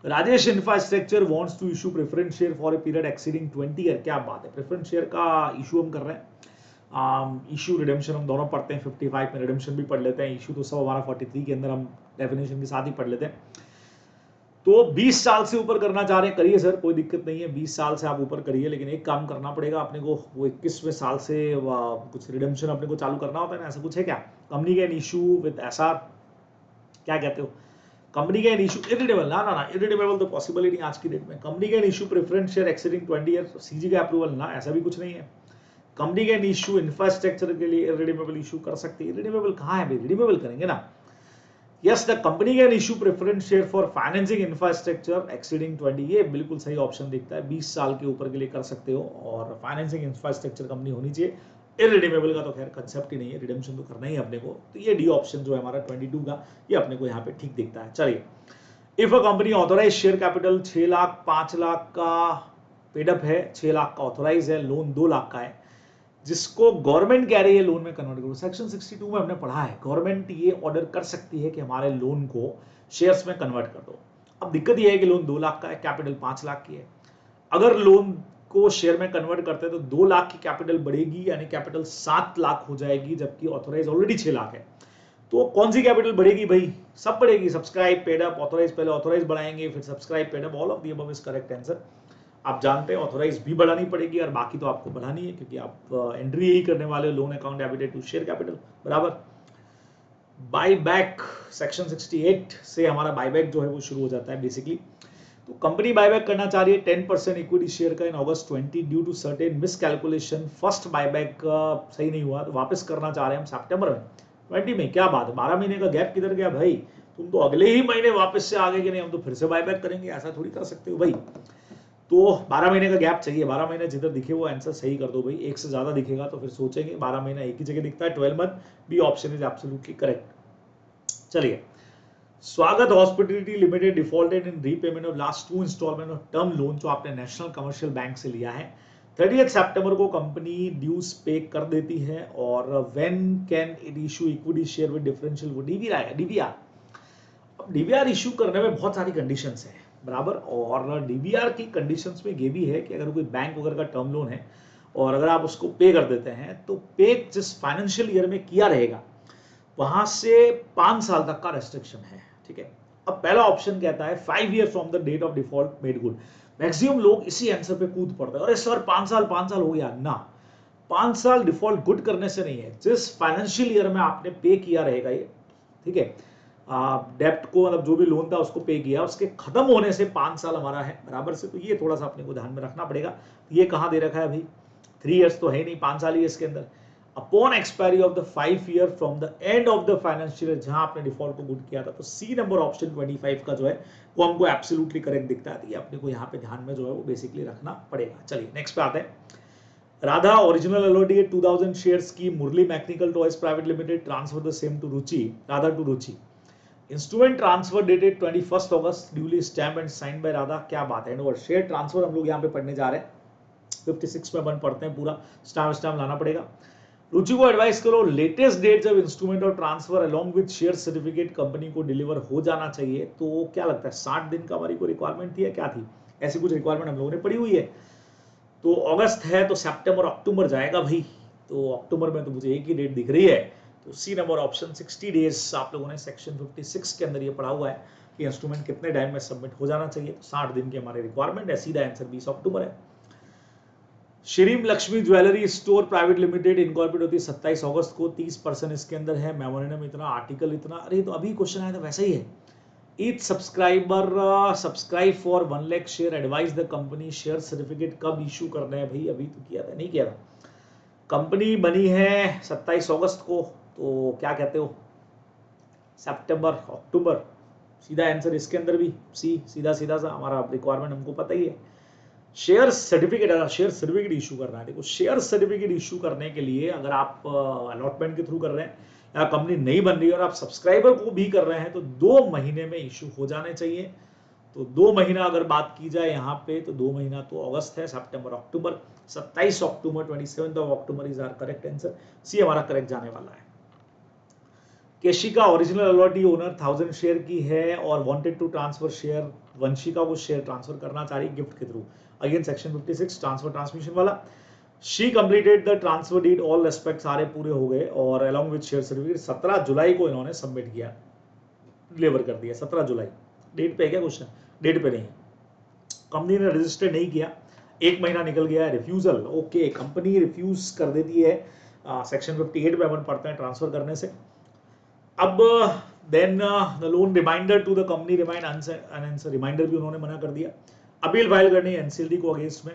Rajesh infrastructure wants to issue preference share for a period exceeding 20 year, क्या बात है, प्रेफरेंस शेयर का इशू हम कर रहे हैं। इशू रिडेम्पशन हम दोनों पढ़ते हैं, 55 में रिडेम्पशन भी पढ़ लेते हैं, इशू तो सब हमारा 43 के अंदर हम डेफिनेशन के साथ ही पढ़ लेते हैं। तो 20 साल से ऊपर करना चाह रहे हैं, करिए सर, कोई दिक्कत नहीं है, 20 साल से आप ऊपर करिए, लेकिन एक काम करना पड़ेगा अपने को, वो 21वें साल से कुछ रिडेम्पशन अपने को चालू करना होता है ना, ऐसा कुछ है क्या? कंपनी कैन इशू विद ऐसा क्या कहते हो, कंपनी कैन इशू इरिडेबल, ना इरिडेबल तो पॉसिबल ही नहीं आज की डेट में। Company can issue preference share exceeding 20 year, CG का अप्रूवल ना, ऐसा भी कुछ नहीं है। कंपनी कैन इशू इंफ्रास्ट्रक्चर के लिए इरिडेबल इशू कर सकती है, इरिडेबल कहाँ है भाई, रिडीमेबल करेंगे ना। Yes the company can issue preference share for financing infrastructure exceeding 20, ये बिल्कुल सही ऑप्शन दिखता है, 20 साल के ऊपर के लिए कर सकते हो, और फाइनेंसिंग इंफ्रास्ट्रक्चर कंपनी होनी चाहिए, इरिडीमेबल का तो खैर कंसेप्ट ही नहीं है, रिडेम्पशन तो करना ही है अपने को, तो ये डी ऑप्शन जो है हमारा 22 का, ये अपने को यहाँ पे ठीक दिखता है। चलिए, if a company authorise share capital 6 lakh 5 lakh का पेडअप है, 6 लाख का ऑथोराइज है, लोन 2 लाख का है, जिसको गवर्नमेंट कह रही है लोन में कन्वर्ट करो। सेक्शन 62 में हमने पढ़ा है गवर्नमेंट ये ऑर्डर कर सकती है कि हमारे लोन को शेयर्स में कन्वर्ट कर दो। अब दिक्कत ये है कि लोन 2 लाख का है, कैपिटल 5 लाख की है। अगर लोन को शेयर में कन्वर्ट करते हैं तो 2 लाख की कैपिटल बढ़ेगी, यानी कैपिटल 7 लाख हो जाएगी, जबकि ऑथोराइज ऑलरेडी 6 लाख है। तो कौन सी कैपिटल बढ़ेगी भाई? सब बढ़ेगी, सब्सक्राइब पेड अप ऑथोराइज, पहले ऑथोराइज बढ़ाएंगे फिर subscribe paid up, all of the above is correct answer. आप जानते हैं ऑथोराइज भी बढ़ानी पड़ेगी और बाकी तो आपको बढ़ानी है, क्योंकि आप एंट्री यही करने वाले, loan account debited to share capital बराबर। बाय बैक सेक्शन 68 से हमारा बायबैक जो है वो शुरू हो जाता है बेसिकली। तो कंपनी बायबैक करना चाह रही है 10% इक्विटी शेयर का in August 20 due to certain miscalculation. First buyback सही नहीं हुआ तो वापस करना चाह रहे हैं हम सितंबर में 20 में। क्या बात है, 12 महीने का गैप किधर गया भाई? तुम तो अगले ही महीने वापस से आ गए कि नहीं हम तो फिर से बायबैक करेंगे, ऐसा थोड़ी कर सकते हो भाई। तो 12 महीने का गैप चाहिए, 12 महीने जिधर दिखे वो आंसर सही कर दो भाई। एक से ज्यादा दिखेगा तो फिर सोचेंगे, 12 महीना एक ही जगह दिखता है, 12 month, B option is absolutely correct. चलिए, Swagat hospitality limited defaulted in repayment of last 2 instalment of term loan जो आपने नेशनल कमर्शियल बैंक से लिया है। 30 सितंबर को कंपनी ड्यूज पे कर देती है, और when can it issue equity share with differential, वो डीवीआर है, डीवीआर। अब डीवीआर इशू करने में बहुत सारी कंडीशंस है बराबर, और डीवीआर की कंडीशंस में ये भी है कि अगर कोई बैंक वगैरह का टर्म लोन है और अगर आप उसको पे कर देते हैं तो पे जिस फाइनेंशियल ईयर में किया रहेगा वहां से 5 साल तक का रेस्ट्रिक्शन है, ठीक है। अब पहला ऑप्शन कहता है 5 year from the date of default made good. Maximum लोग इसी आंसर पे कूद पड़ते हैं, अरे सर 5 साल हो गया ना। 5 साल डिफॉल्ट गुड करने से नहीं है, जिस फाइनेंशियल ईयर में आपने पे किया रहेगा ये, ठीक है, डेप्ट को, मतलब जो भी लोन था उसको पे किया, उसके खत्म होने से 5 साल हमारा है बराबर से। तो ये थोड़ा सा अपने को ध्यान में रखना पड़ेगा। ये कहां दे रखा है अभी? 3 इयर्स तो है नहीं, 5 साल ही है इसके अंदर। Upon expiry of the 5 year from the end of the financial year, जहां आपने डिफॉल्ट को गुड किया था। तो सी नंबर ऑप्शन 25 का जो है वो हमको एब्सोल्युटली करेक्ट दिखता है। अपने को यहाँ पे ध्यान में जो है वो बेसिकली रखना पड़ेगा। चलिए नेक्स्ट पे आते हैं। राधा ओरिजिनल अलॉटी 2000 शेयर्स की Murali mechanical toys private limited transfer the same to Ruchi, Radha to Ruchi. Instrument transfer dated 21 August, duly stamp and sign by Radha. क्या बात है, और शेयर ट्रांसफर हम लोग यहाँ पे पढ़ने जा रहे हैं। 56 में बन पढ़ते हैं, पूरा स्टैम्प लाना पड़ेगा। रुचि को एडवाइस करो लेटेस्ट डेट जब इंस्ट्रूमेंट और transfer along with share certificate company को डिलीवर हो जाना चाहिए। तो क्या लगता है 60 दिन का हमारी कोई रिक्वायरमेंट थी या क्या थी? ऐसी कुछ रिक्वायरमेंट हम लोगों ने पढ़ी हुई है। तो अगस्त है तो सितंबर अक्टूबर जाएगा भाई। तो अक्टूबर में तो मुझे एक ही डेट दिख रही है, तो सी नंबर ऑप्शन 60 डेज। आप लोगों ने सेक्शन 56 के अंदर ये पढ़ा हुआ है कि इंस्ट्रूमेंट कितने टाइम में सबमिट हो जाना चाहिए। तो 60 दिन की हमारी रिक्वायरमेंट है, सीधा आंसर 20 अक्टूबर है। श्रीम Lakshmi jewellery store private limited incorporate होती है 27 अगस्त को, 30% इसके अंदर है। मेमोरेंडम इतना, आर्टिकल इतना, अरे तो अभी क्वेश्चन आया था वैसा ही है। Each subscriber subscribe for 1 lakh share, advise the company share certificate कब इशू करना है भाई? अभी तो किया था, नहीं किया था। कंपनी बनी है 27 अगस्त को, तो क्या कहते हो, सितंबर अक्टूबर, सीधा आंसर इसके अंदर भी सी, सीधा सीधा सा हमारा रिक्वायरमेंट हमको पता ही है। शेयर सर्टिफिकेट इशू करना है। देखो शेयर सर्टिफिकेट इशू करने के लिए अगर आप अलॉटमेंट के थ्रू कर रहे हैं या कंपनी नहीं बन रही है और आप सब्सक्राइबर को भी कर रहे हैं तो 2 महीने में इशू हो जाने चाहिए। तो 2 महीना अगर बात की जाए यहाँ पे तो 2 महीना तो अगस्त है, सितंबर अक्टूबर, 27 October, 27 October is our correct answer. C हमारा करेक्ट जाने वाला है। Keshika original allottee owner 1000 share की है और wanted to transfer share, Vanshika को शेयर ट्रांसफर करना चाह रही गिफ्ट के थ्रू। अगेन सेक्शन 56 ट्रांसफर ट्रांसमिशन वाला। She completed the transfer deed, all respect सारे पूरे हो गए और अलोंग विद शेयर सर्टिफिकेट 17 जुलाई को इन्होंने सबमिट किया, डिलीवर कर दिया 17 जुलाई। डेट पे है क्या क्वेश्चन? डेट पे नहीं, कंपनी ने रजिस्टर नहीं किया, 1 महीना निकल गया है। रिफ्यूजल, ओके, कंपनी रिफ्यूज कर देती है सेक्शन 58 में अपन पढ़ते हैं ट्रांसफर करने से। अब then the loan reminder to the company remind unanswer, reminder भी उन्होंने मना कर दिया। अपील फाइल करनी है एनसीएलटी को अगेंस्ट में।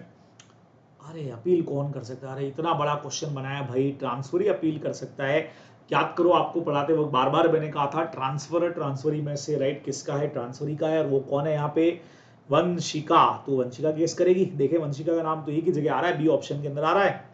अरे अपील कौन कर सकता है? अरे इतना बड़ा क्वेश्चन बनाया भाई, ट्रांसफर ही अपील कर सकता है। याद करो आपको पढ़ाते वक्त बार बार मैंने कहा था ट्रांसफर, ट्रांसफरी में से राइट किसका है? ट्रांसफरी का है, और वो कौन है यहाँ पे? वंशिका। तो वंशिका केस करेगी। देखें वंशिका का नाम तो एक ही जगह आ रहा है, बी ऑप्शन के अंदर आ रहा है।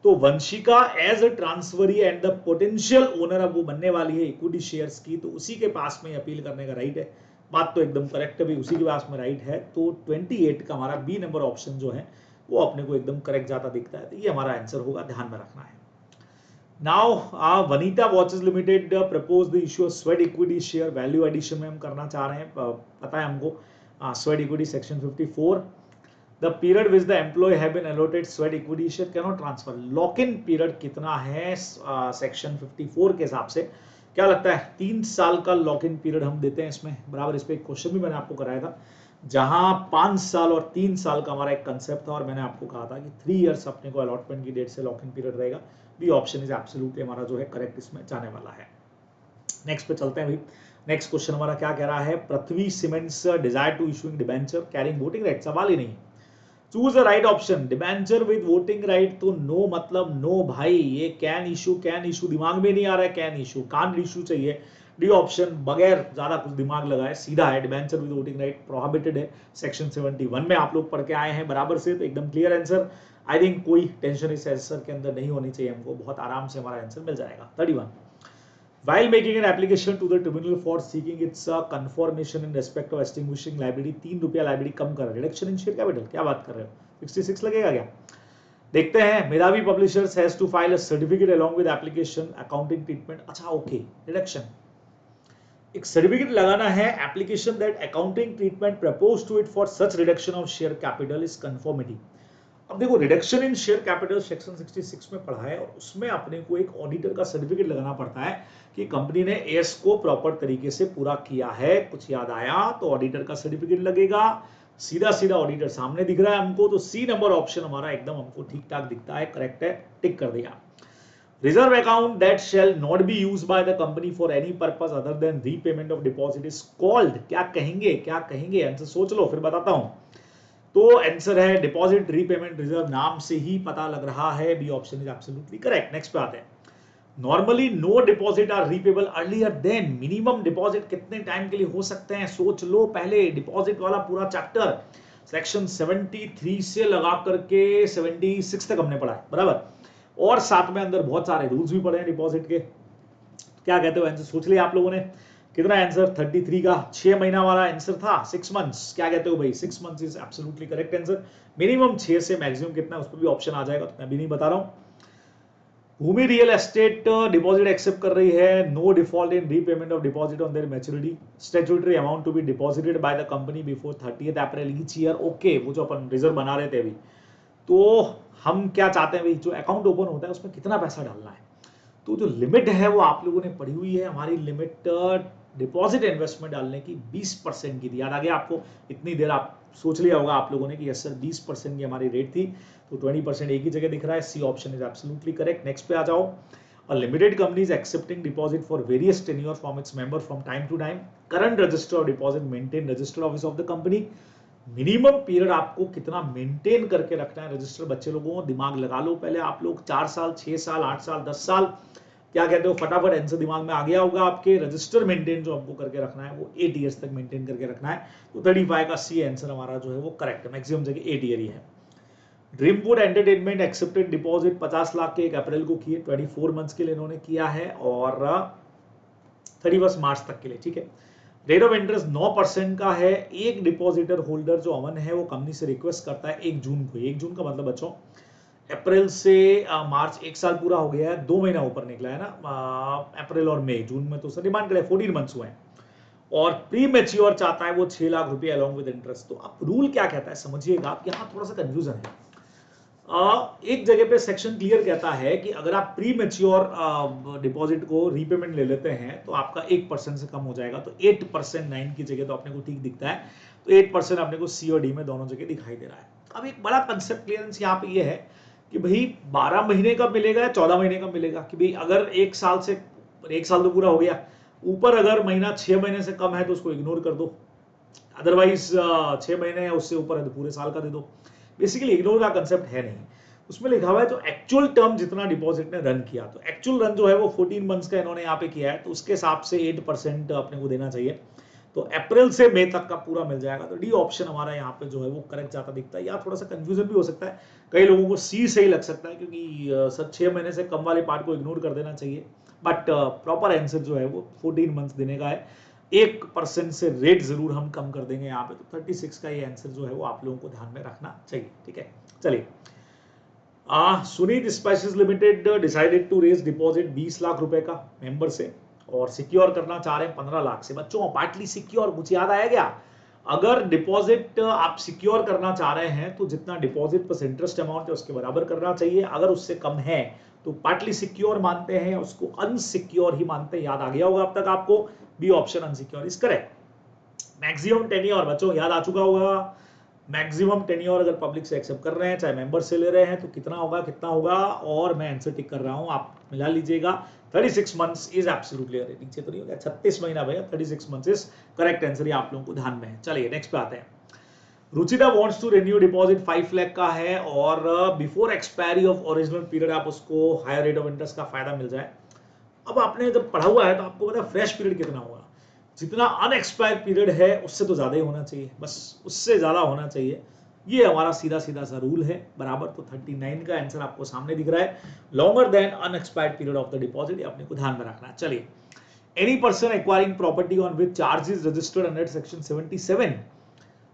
तो Vanshika as a transferee and the potential owner अब वो बनने वाली है इक्विटी शेयर्स की, तो उसी के पास में अपील करने का राइट है। बात तो एकदम करेक्ट है भाई, उसी के पास में राइट है। तो 28 का हमारा बी नंबर ऑप्शन जो है वो अपने को एकदम करेक्ट जाता दिखता है, तो ये हमारा आंसर होगा, ध्यान में रखना है। Now Vanita watches limited propose the issue sweat equity share value addition में हम करना चाह रहे हैं, पता है हमको sweat equity section 54 the period which the employ have been allotted sweat equity share can not transfer. Lock in period कितना है सेक्शन 54 के हिसाब से, क्या लगता है? 3 साल का लॉक इन पीरियड हम देते हैं इसमें, बराबर। इस पे एक क्वेश्चन भी मैंने आपको कराया था, जहां 5 साल और 3 साल का हमारा एक कंसेप्ट था, और मैंने आपको कहा था कि 3 इयर्स अपने को अलॉटमेंट की डेट से लॉक इन पीरियड रहेगा। बी ऑप्शन इज एब्सोल्युटली हमारा जो है करेक्ट इसमें जाने वाला है। नेक्स्ट पे चलते हैं भाई। नेक्स्ट क्वेश्चन हमारा क्या कह रहा है? Prithvi cements desire to issuing debenture carrying voting right, सवाल ही नहीं। Choose the right option. Debenture with voting right, तो नो मतलब नो भाई, ये कैन इशू दिमाग में नहीं आ रहा है, कैन इशू कांट इशू चाहिए। डी ऑप्शन बगैर ज्यादा कुछ दिमाग लगाए सीधा है, debenture with voting right prohibited है सेक्शन 71 में, आप लोग पढ़ के आए हैं बराबर से, तो एकदम क्लियर आंसर। आई थिंक कोई टेंशन इस आंसर के अंदर नहीं होनी चाहिए, हमको बहुत आराम से हमारा आंसर मिल जाएगा। 31 while making an application to the tribunal for seeking its confirmation in respect of extinguishing liability, 3 रुपया लाइबिलिटी कम कर, रिडक्शन इन शेयर कैपिटल, क्या बात कर रहे हो? 66 लगेगा क्या? देखते हैं। Medhavi publishers has to file a certificate along with application accounting treatment, अच्छा ओके, रिडक्शन एक सर्टिफिकेट लगाना है, application that accounting treatment propose to it for such reduction of share capital is conformity. अब देखो, reduction in share capital section 66 में पढ़ा है, और उसमें अपने को एक ऑडिटर का सर्टिफिकेट लगाना पड़ता है कि कंपनी ने एस को प्रॉपर तरीके से पूरा किया है। कुछ याद आया तो ऑडिटर का सर्टिफिकेट लगेगा, सीधा सीधा ऑडिटर सामने दिख रहा है हमको, तो सी नंबर ऑप्शन हमारा एकदम हमको ठीक ठाक दिखता है, करेक्ट है, टिक कर दिया। Reserve account that shall not be used by the company for any purpose other than repayment of deposit is called, क्या कहेंगे, क्या कहेंगे? आंसर सोच लो फिर बताता हूं। तो आंसर है डिपॉजिट रीपेमेंट रिजर्व, नाम से ही पता लग रहा है, B option is absolutely correct. Next पे आते हैं। Normally no deposit are repayable earlier then, minimum deposit कितने टाइम के लिए हो सकते हैं? सोच लो पहले, डिपॉजिट वाला पूरा चैप्टर सेक्शन 73 से लगा करके 76 तक हमने पढ़ा है, बराबर। और साथ में अंदर बहुत सारे रूल्स भी पढ़े हैं डिपॉजिट के। क्या कहते हो? आंसर सोच लिया आप लोगों ने? कितना आंसर? 33 का 6 महीना वाला आंसर था, 6 मंथ्स। क्या कहते हो भाई? 6 months is absolutely correct answer. Minimum 6 से मैक्सिमम कितना, उस पर भी ऑप्शन आ जाएगा, तो मैं भी नहीं बता रहा हूं। Bhoomi real estate deposit accept कर रही है, no default in repayment of deposit on their maturity, statutory amount to be deposited by the company before 30th April each year. Okay, वो जो अपन रिजर्व बना रहे थे अभी, तो हम क्या चाहते हैं भाई, जो अकाउंट ओपन होता है उसमें कितना पैसा डालना है, तो जो लिमिट है वो आप लोगों ने पढ़ी हुई है। हमारी लिमिट डिपॉजिट इन्वेस्टमेंट डालने की 20% की थी, याद आ गया आपको? इतनी देर आप सोच लिया होगा आप लोगों ने कि यस सर 20% की हमारी रेट थी, तो 20% एक ही जगह दिख रहा है, C option is absolutely correct. Next पे आ जाओ। A limited company is accepting deposit for various tenure from its member from time to time. Current register of deposit maintain register office of the company. Minimum period आपको कितना maintain करके रखना है register, बच्चे लोगों दिमाग लगा लो पहले आप लोग। 4 साल, 6 साल, 8 साल, 10 साल, क्या कहते हो? फटाफट आंसर दिमाग में आ गया होगा आपके। रजिस्टर मेंटेन जो आपको करके रखना है वो 8 ईयर्स तक मेंटेन करके रखना है, तो 35 का सी आंसर हमारा जो है वो करेक्ट है, मैक्सिमम जगह 8 ईयर ही है। ड्रीमवुड एंटरटेनमेंट एक्सेप्टेड डिपॉजिट 50 लाख के 1 अप्रैल को किए, 24 मंथ्स के लिए इन्होंने किया है, और 31 मार्च तक के लिए, ठीक है। रेट ऑफ इंटरेस्ट 9% का है। एक डिपॉजिटर होल्डर जो अमन है वो कंपनी से रिक्वेस्ट करता है 1 जून को, 1 जून का मतलब बच्चों अप्रैल से मार्च 1 साल पूरा हो गया है, 2 महीना ऊपर निकला है ना, अप्रैल और मई, जून में तो सर डिमांड करे 14 मंथ्स हुए हैं, और प्री मैच्योर चाहता है वो 6 लाख रुपए अलॉन्ग विद इंटरेस्ट। तो अब रूल क्या कहता है समझिएगा, आप यहाँ थोड़ा सा कंफ्यूजन है। एक जगह पे सेक्शन क्लियर कहता है कि अगर आप प्री मैच्योर डिपॉजिट को रीपेमेंट ले लेते हैं तो आपका 1% से कम हो जाएगा, तो 8% 9 की जगह तो अपने को ठीक दिखता है, तो 8% अपने को सी और डी में दोनों जगह दिखाई दे रहा है। अब एक बड़ा कंसेप्ट क्लियरेंस यहाँ पे ये है कि भाई 12 महीने का मिलेगा या 14 महीने का मिलेगा, कि भाई अगर 1 साल से, 1 साल तो पूरा हो गया, ऊपर अगर महीना 6 महीने से कम है तो उसको इग्नोर कर दो, अदरवाइज 6 महीने या उससे ऊपर है तो पूरे साल का दे दो। बेसिकली इग्नोर का कंसेप्ट है नहीं, उसमें लिखा हुआ है जो एक्चुअल टर्म जितना डिपॉजिट ने रन किया, तो एक्चुअल रन जो है वो 14 मंथ्स का इन्होंने यहाँ पे किया है, तो उसके हिसाब से 8% अपने को देना चाहिए। तो अप्रैल से मई तक का पूरा मिल जाएगा। तो डी ऑप्शन हमारा यहाँ पे जो है वो करेक्ट जाता दिखता है। या थोड़ा सा कंफ्यूजन भी हो सकता है, कई लोगों को सी सही लग सकता है, क्योंकि सर 6 महीने से कम वाले पार्ट को इग्नोर कर देना चाहिए, बट प्रॉपर आंसर जो है वो 14 मंथ्स देने का है। 1% से रेट जरूर हम कम कर देंगे यहाँ पे, तो 36 का ये आंसर जो है वो आप लोगों को ध्यान में रखना चाहिए। ठीक है, चलिए। Sunit spices limited decided to raise deposit 20 lakh रुपए का मेंबर से और सिक्योर करना चाह रहे हैं 15 लाख से। बच्चों पार्टली सिक्योर कुछ याद आया क्या? अगर डिपॉजिट आप सिक्योर करना चाह रहे हैं तो जितना डिपॉजिट प्लस इंटरेस्ट अमाउंट है उसके बराबर करना चाहिए। अगर उससे कम है तो पार्टली सिक्योर मानते हैं, उसको अनसिक्योर ही मानते हैं। याद आ गया होगा अब तक आपको, B option unsecure is correct. Maximum tenure बच्चों याद आ चुका होगा। मैक्सिमम टेन्योर अगर पब्लिक से एक्सेप्ट कर रहे हैं, चाहे मेंबर से ले रहे हैं, तो कितना होगा, और मैं आंसर टिक कर रहा हूं, आप मिला लीजिएगा। 36 मंथ्स इज एब्सोल्युटली, अरे नीचे तो नहीं हो गया, 36 महीना भैया, 36 मंथ्स इज करेक्ट आंसर। ये आप लोगों को ध्यान में है। चलिए नेक्स्ट पे आते हैं। Ruchita wants to renew deposit 5 lakh का है और before expiry of original period आप उसको हायर रेट ऑफ इंटरेस्ट का फायदा मिल जाए। अब आपने जब पढ़ा हुआ है तो आपको पता है फ्रेश पीरियड कितना होगा। जितना अनएक्सपायर्ड पीरियड है उससे तो ज्यादा ही होना चाहिए, बस उससे ज्यादा होना चाहिए। ये हमारा सीधा सीधा सा रूल है, बराबर। तो 39 का आंसर आपको सामने दिख रहा है, longer than unexpired period of the deposit, अपने को ध्यान में रखना। चलिए, any person acquiring property on which charge is registered under section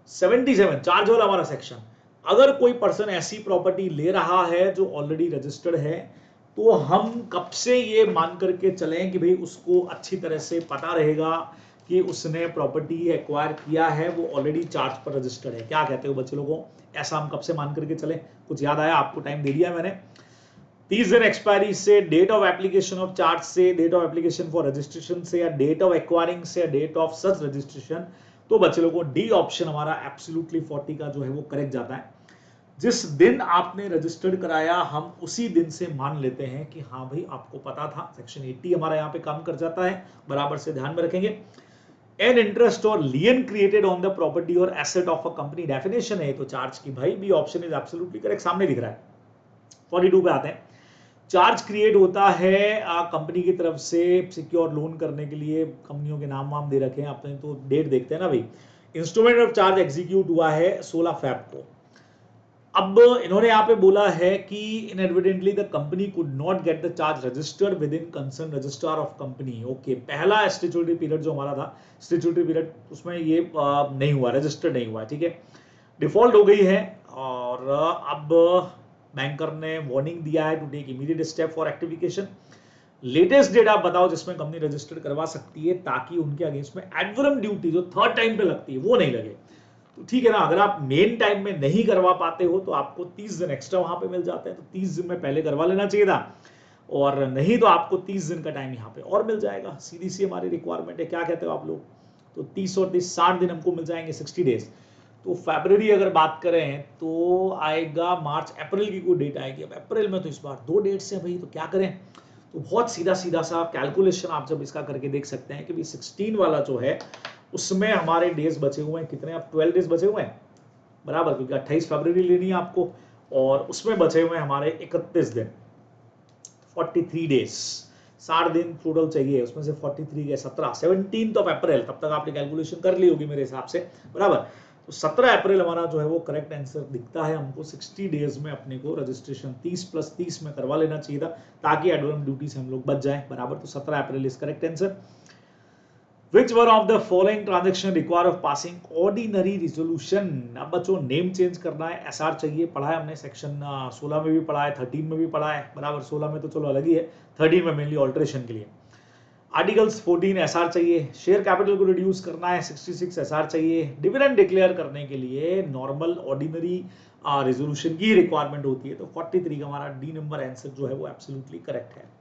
77 charge वाला हमारा सेक्शन। अगर कोई पर्सन ऐसी प्रॉपर्टी ले रहा है जो ऑलरेडी रजिस्टर्ड है, तो हम कब से ये मान करके चलें कि भाई उसको अच्छी तरह से पता रहेगा कि उसने प्रॉपर्टी एक्वायर किया है, वो ऑलरेडी चार्ज पर रजिस्टर्ड है। क्या कहते हो बच्चे लोगों, ऐसा हम कब से मान करके चलें? कुछ याद आया? आपको टाइम दे दिया है मैंने। 30 दिन एक्सपायरी से, date of application of charge से, date of application for registration से, या डेट ऑफ एक्वायरिंग से, या डेट ऑफ सच रजिस्ट्रेशन। तो बच्चे लोगों डी ऑप्शन हमारा एब्सोल्युटली 40 का जो है वो करेक्ट जाता है। जिस दिन आपने रजिस्टर्ड कराया हम उसी दिन से मान लेते हैं कि हाँ भाई आपको पता था। सेक्शन 80 हमारा यहाँ पे काम कर जाता है, बराबर से ध्यान में रखेंगे। एन इंटरेस्ट और lien created on the property और asset of a company, definition है तो चार्ज की भाई, B option is absolutely correct, सामने दिख रहा है। 42 पे आते हैं। चार्ज क्रिएट होता है कंपनी की तरफ से सिक्योर लोन करने के लिए, कंपनियों के नाम वाम दे रखे हैं आपने, तो डेट देखते हैं ना भाई। इंस्ट्रूमेंट ऑफ चार्ज एग्जीक्यूट हुआ है 16 फेब को। अब इन्होंने यहाँ पे बोला है कि inadvertently the company could not get the charge registered with in concern registrar of company. Okay, पहला स्टैट्यूटरी पीरियड जो हमारा था, स्टैट्यूटरी पीरियड, उसमें ये नहीं हुआ, रजिस्टर्ड नहीं हुआ। ठीक है, डिफॉल्ट हो गई है और अब बैंकर ने वार्निंग दिया है to take immediate step for rectification. Latest date आप बताओ जिसमें कंपनी रजिस्टर्ड करवा सकती है, ताकि उनके अगेंस्ट में एडवर्म ड्यूटी जो थर्ड टाइम पे लगती है वो नहीं लगे। तो ठीक है ना, अगर आप मेन टाइम में नहीं करवा पाते हो तो आपको 30 दिन एक्स्ट्रा वहां पे मिल जाते हैं, तो 30 दिन में पहले करवा लेना चाहिए था, और नहीं तो आपको 30 दिन का टाइम यहाँ पे और मिल जाएगा। सीधी सी हमारी रिक्वायरमेंट है। क्या कहते हो आप लोग? तो 30 और 30 60 दिन हमको मिल जाएंगे, 60 डेज। तो फरवरी अगर बात करें तो आएगा मार्च अप्रैल की कोई डेट आएगी। अब अप्रैल में तो इस बार 2 डेट से भाई, तो क्या करें? तो बहुत सीधा सीधा सा कैलकुलेशन आप जब इसका करके देख सकते हैं कि 16 वाला जो है उसमें हमारे डेज बचे हुए हैं कितने? अब 12 डेज बचे हुए हैं, बराबर, क्योंकि 28 फरवरी लेनी है आपको, और उसमें बचे हुए हैं हमारे 31 दिन, 43 डेज। 60 दिन टोटल चाहिए, उसमें से 43 के 17, 17 ऑफ अप्रैल, तब तक आपने कैलकुलेशन कर ली होगी मेरे हिसाब से, बराबर। तो 17 अप्रैल हमारा जो है वो करेक्ट आंसर दिखता है हमको। 60 डेज में अपने को रजिस्ट्रेशन 30 + 30 में करवा लेना चाहिए था, ताकि एडवर्म ड्यूटी से हम लोग बच जाए, बराबर। तो 17 April is correct answer. Which one of the following transaction require of passing ordinary resolution? अब बच्चों नेम चेंज करना है, एसआर चाहिए, पढ़ा है हमने सेक्शन 16 में भी पढ़ा है, 13 में भी पढ़ा है, बराबर। 16 में तो चलो अलग ही है, 13 में मेनली ऑल्ट्रेशन के लिए। आर्टिकल्स 14 एसआर चाहिए, शेयर कैपिटल को रिड्यूस करना है 66 एसआर चाहिए, डिविडेंड डिक्लेयर करने के लिए नॉर्मल ऑर्डिनरी रेजोल्यूशन की रिक्वायरमेंट होती है। तो 43 का हमारा डी नंबर आंसर जो है वो एब्सोल्युटली करेक्ट है।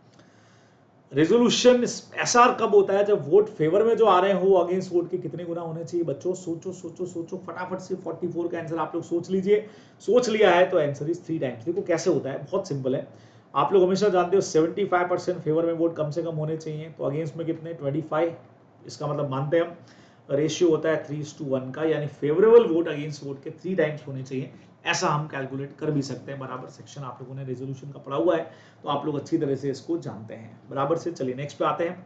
रेजोल्यूशन एसआर कब होता है? जब वोट फेवर में जो आ रहे हो, अगेंस्ट वोट के कितने गुना होने चाहिए? बच्चों सोचो सोचो सोचो फटाफट से, 44 का आंसर आप लोग सोच लीजिए। सोच लिया है तो आंसर इज 3 टाइम्स। देखो कैसे होता है, बहुत सिंपल है। आप लोग हमेशा जानते हो 75% फेवर में वोट कम से कम होने चाहिए, तो अगेंस्ट में कितने? 25। इसका मतलब मानते हैं हम रेशियो होता है 3:1 का, यानी फेवरेबल वोट अगेंस्ट वोट के 3 टाइम्स होने चाहिए। ऐसा हम कैलकुलेट कर भी सकते हैं, बराबर। सेक्शन आप लोगों ने रेजोल्यूशन का पढ़ा हुआ है तो आप लोग अच्छी तरह से इसको जानते हैं, बराबर से। चलिए नेक्स्ट पे आते हैं।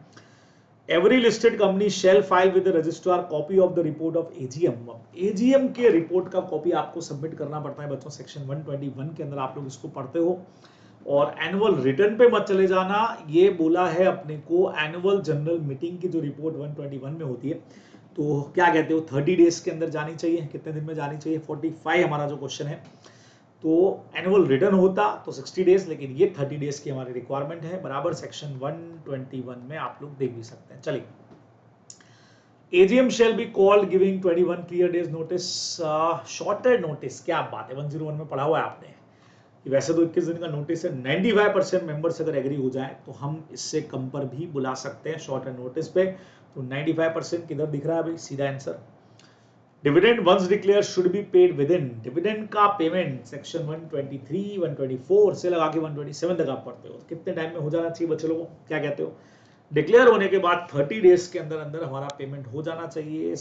Every listed company shall file with the registrar copy of the report of AGM. AGM के रिपोर्ट का कॉपी आपको सबमिट करना पड़ता है बच्चों, सेक्शन 121 के अंदर आप लोग इसको पढ़ते हो। और एनुअल रिटर्न पे मत चले जाना, ये बोला है अपने को एनुअल जनरल मीटिंग की जो रिपोर्ट 121 में होती है, तो क्या कहते हो 30 डेज के अंदर जानी चाहिए। कितने दिन में जानी चाहिए? 45 हमारा जो क्वेश्चन है। तो एनुअल रिटर्न होता तो 60 डेज, लेकिन ये 30 डेज की हमारी रिक्वायरमेंट है, बराबर सेक्शन 121 में आप लोग देख भी सकते हैं। चलिए, AGM shall be called giving 21 clear days notice, shorted notice. क्या बात है, 101 में पढ़ा हुआ है आपने। वैसे तो 21 दिन का नोटिस है, 95% मेंबर्स अगर एग्री हो जाए तो हम इससे कम पर भी बुला सकते हैं शॉर्ट एंड नोटिस पे। तो 95% किधर दिख रहा है भाई? सीधा answer. Dividend once declare should be paid within. Dividend का पेमेंट सेक्शन 123, 124 से लगा के 127 तक आप पढ़ते हो, कितने टाइम में हो जाना चाहिए बच्चे लोगों? क्या कहते हो? डिक्लेयर होने के बाद 30 डेज के अंदर अंदर हमारा पेमेंट हो जाना चाहिए।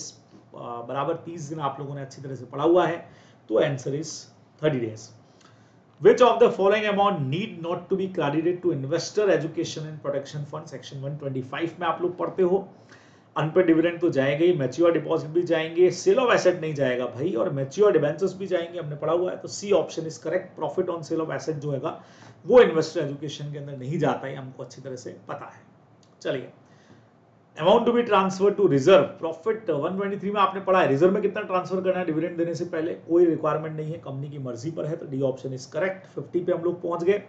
बराबर 30 दिन आप लोगों ने अच्छी तरह से पढ़ा हुआ है, तो answer is 30 days. Which of the following amount need not to be credited to investor education and protection fund? Section 125 में आप लोग पढ़ते हो। अनपेड डिविडेंड तो जाएगा ही, मैच्योर डिपॉजिट भी जाएंगे, सेल ऑफ एसेट नहीं जाएगा भाई, और मैच्योर डिबेंचर्स भी जाएंगे, हमने पढ़ा हुआ है। तो C option is correct. Profit on sale of asset जो है वो इन्वेस्टर एजुकेशन के अंदर नहीं जाता है, हमको अच्छी तरह से पता है। चलिए, amount to be transfer to reserve. Profit 123 में आपने पढ़ा है, रिजर्व में कितना ट्रांसफर करना है डिविडेंड देने से पहले, कोई रिक्वायरमेंट नहीं है, कंपनी की मर्जी पर है। तो डी ऑप्शन इज करेक्ट। 50 पे हम लोग पहुंच गए।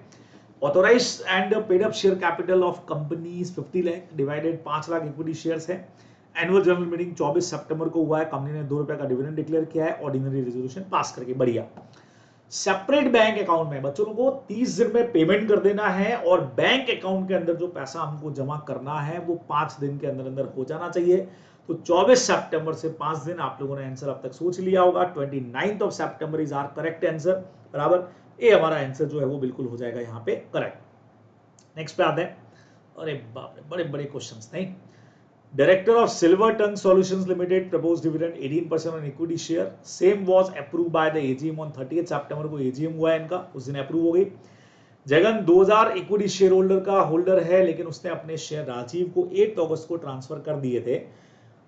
Authorised and paid up share capital of companies 50 lakh divided 5 lakh equity shares है। एनुअल जनरल मीटिंग 24 सितंबर को हुआ है, कंपनी ने 2 रुपए का डिविडेंड डिक्लेयर किया है, ऑर्डिनरी रेजोल्यूशन पास करके। बढ़िया। सेपरेट बैंक अकाउंट में बच्चों को 30 दिन में पेमेंट कर देना है, और बैंक अकाउंट के अंदर जो पैसा हमको जमा करना है वो 5 दिन के अंदर अंदर हो जाना चाहिए। तो 24 सितंबर से 5 दिन आप लोगों ने आंसर अब तक सोच लिया होगा। 29 September is are correct answer, बराबर। ए हमारा आंसर जो है वो बिल्कुल हो जाएगा यहाँ पे करेक्ट। नेक्स्ट पे आते हैं। अरे बाप रे, बड़े बड़े क्वेश्चंस। नहीं, Director of Silver Tongue Solutions Limited proposed dividend 18% on equity share. Same was approved by the AGM on 30th September को AGM हुआ है इनका, उस दिन अप्रूव हो गई। जगन 2000 इक्विटी शेयर होल्डर का होल्डर है, लेकिन उसने अपने शेयर राजीव को 8 अगस्त को ट्रांसफर कर दिए थे,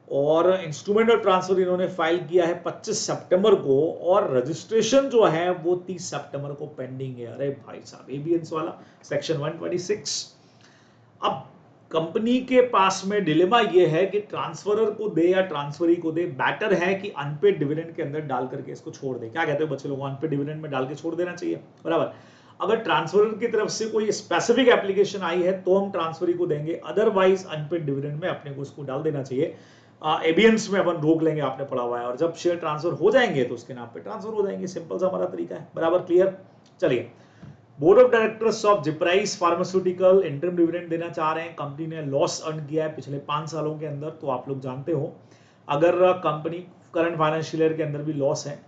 और इंस्ट्रूमेंट ऑफ ट्रांसफर इन्होंने फाइल किया है 25 सितंबर को, और रजिस्ट्रेशन जो है वो 30 सितंबर को पेंडिंग है। अरे भाई साहब, एबीएंस वाला सेक्शन 126। अब कंपनी के पास में डिलेमा ये है कि ट्रांसफरर को दे या ट्रांसफरी को दे। बेटर है कि अनपेड डिविडेंड के अंदर डाल करके इसको छोड़ दे। क्या कहते हो बच्चे लोग? अनपेड डिविडेंड में डाल के छोड़ देना चाहिए, बराबर। अगर ट्रांसफरर की तरफ से कोई स्पेसिफिक एप्लीकेशन आई है तो हम ट्रांसफरी को देंगे, अदरवाइज अनपेड डिविडेंड में अपने को इसको डाल देना चाहिए। एबीएंस में अपन रोक लेंगे, आपने पढ़ा हुआ है, और जब शेयर ट्रांसफर हो जाएंगे तो उसके नाम पे ट्रांसफर हो जाएंगे। सिंपल सा हमारा तरीका है, बराबर। क्लियर? चलिए, बोर्ड ऑफ डायरेक्टर्स ऑफ जिप्राइस फार्मास्यूटिकल इंटरम डिविडेंड देना चाह रहे हैं। कंपनी ने लॉस अर्न किया है पिछले 5 सालों के अंदर, तो आप लोग जानते हो अगर कंपनी करंट फाइनेंशियल ईयर के अंदर भी लॉस है,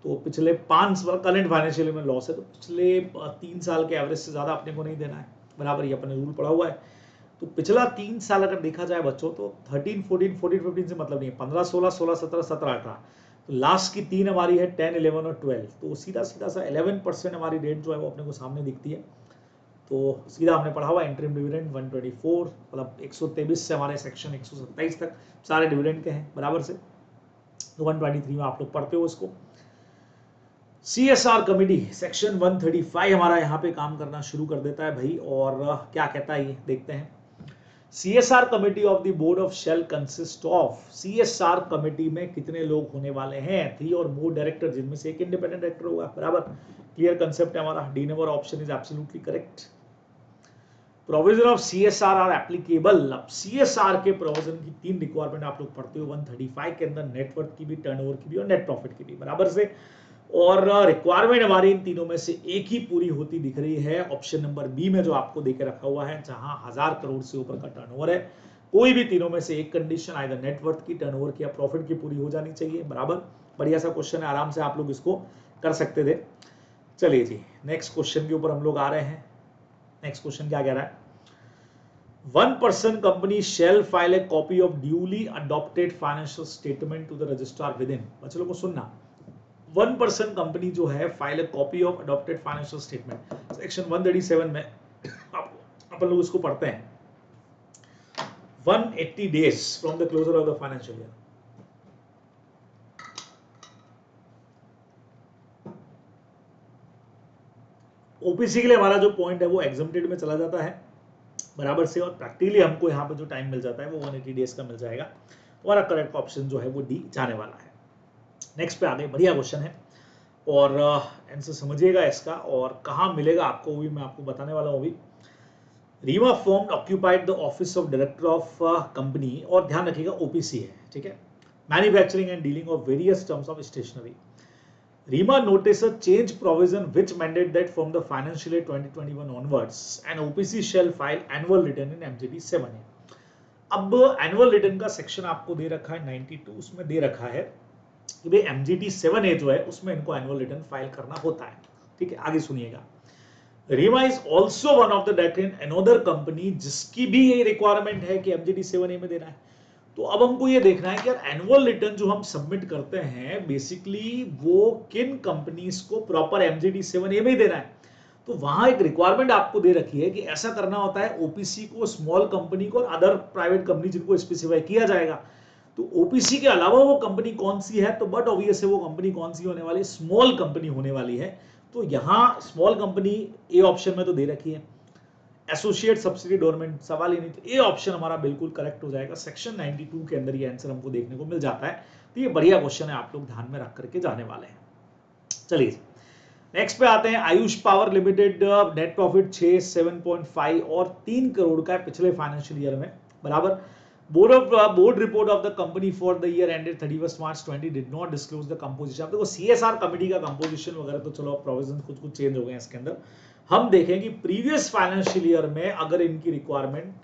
तो पिछले 5 करंट फाइनेंशियल ईयर में लॉस है, तो पिछले 3 साल के एवरेज से ज्यादा अपने को नहीं देना है, बराबर। ये अपने रूल पड़ा हुआ है। तो पिछला 3 साल अगर देखा जाए बच्चों, तो 13, 14, 14, 15 से मतलब नहीं है, 15, 16, 16, 17, 17, 18, तो लास्ट की 3 हमारी है 10, 11 और 12। तो सीधा सीधा सा 11% हमारी रेट जो है वो अपने को सामने दिखती है। तो सीधा हमने पढ़ा हुआ इंटरिम डिविडेंड 124, मतलब 123 से हमारे सेक्शन 127 तक सारे डिविडेंड के हैं, बराबर से। तो 123 में आप लोग पढ़ते हो इसको। CSR कमेटी सेक्शन 135 हमारा यहाँ पे काम करना शुरू कर देता है भाई, और क्या कहता है ये देखते हैं। CSR committee of the board of shall consist of. CSR committee में कितने लोग होने वाले हैं? 3 और मोर डायरेक्टर, जिनमें से एक इंडिपेंडेंट डायरेक्टर होगा, बराबर। क्लियर कंसेप्ट है हमारा। D number option is absolutely correct. Provision of CSR are applicable. अब CSR के प्रोविजन की 3 रिक्वायरमेंट आप लोग पढ़ते हो 135 के अंदर, नेटवर्थ की भी, टर्नओवर की भी और नेट प्रॉफिट की भी, बराबर से। और रिक्वायरमेंट हमारी इन तीनों में से एक ही पूरी होती दिख रही है, ऑप्शन नंबर बी में जो आपको देके रखा हुआ है, जहां 1000 करोड़ से ऊपर का टर्नओवर है। कोई भी तीनों में से एक कंडीशन, आइदर नेटवर्थ की, टर्नओवर की या प्रॉफिट की पूरी हो जानी चाहिए, बराबर। बढ़िया सा क्वेश्चन है, आराम से आप लोग इसको कर सकते थे। चलिए जी, नेक्स्ट क्वेश्चन के ऊपर हम लोग आ रहे हैं। नेक्स्ट क्वेश्चन क्या कह रहा है? 1% company shall file a copy of duly adopted financial statement to the registrar within. बच्चों लोगों को सुनना, 1% कंपनी जो है file a copy of adopted financial statement, section 137 में अपन लोग इसको पढ़ते हैं। 180 days from the closure of the financial year. OPC के लिए हमारा जो पॉइंट है वो एग्जम्प्टेड में चला जाता है बराबर से, और प्रैक्टिकली हमको यहाँ पे जो टाइम मिल जाता है वो 180 डेज का मिल जाएगा। हमारा करेक्ट ऑप्शन जो है वो डी जाने वाला है। नेक्स्ट पे आ गए, बढ़िया क्वेश्चन है और आंसर समझिएगा इसका, और कहाँ मिलेगा आपको वो भी मैं आपको बताने वाला हूँ अभी। Rima firm occupied the office of director of company, और ध्यान रखिएगा ओपीसी है, ठीक है, manufacturing and dealing of various terms of stationery. RIMA noticed a change provision which mandate that from the financial year 2021 onwards an OPC shall file annual return in MGT 7A। अब annual return का section आपको दे रखा है 92, उसमें दे रखा है कि भाई MGT 7A जो है उसमें इनको एनुअल रिटर्न फाइल करना होता है, ठीक है। आगे सुनिएगा, RIMA is also one of the director in another company जिसकी भी ये रिक्वायरमेंट है कि MGT 7A में देना है। तो अब हमको ये देखना है कि यार एनुअल रिटर्न जो हम सबमिट करते हैं बेसिकली वो किन कंपनीज को प्रॉपर MGT 7A में ही देना है। तो वहां एक रिक्वायरमेंट आपको दे रखी है कि ऐसा करना होता है ओपीसी को, स्मॉल कंपनी को और अदर प्राइवेट कंपनी जिनको स्पेसिफाई किया जाएगा। तो ओपीसी के अलावा वो कंपनी कौन सी है, तो बट ऑब्वियस है वो कंपनी कौन सी होने वाली, स्मॉल कंपनी होने वाली है। तो यहाँ स्मॉल कंपनी ए ऑप्शन में तो दे रखी है, एसोसिएट सब्सिडी डोरमेंट सवाल ही नहीं, तो ये ऑप्शन हमारा बिल्कुल करेक्ट हो जाएगा। सेक्शन 92 के अंदर ये आंसर हमको देखने को मिल जाता है। तो ये बढ़िया क्वेश्चन है, आप लोग ध्यान में रख करके जाने वाले हैं। चलिए नेक्स्ट पे आते हैं। Ayush power limited net profit 6, 7.5 और 3 करोड़ का है पिछले फाइनेंशियल ईयर में बराबर। Board report of the company for the year ended 31 March 20 did not disclose the composition. देखो सीएसआर कमेटी का कंपोजिशन वगैरह तो चलो प्रोविजन कुछ चेंज हो गए इसके अंदर। हम देखें कि प्रीवियस फाइनेंशियल ईयर में अगर इनकी रिक्वायरमेंट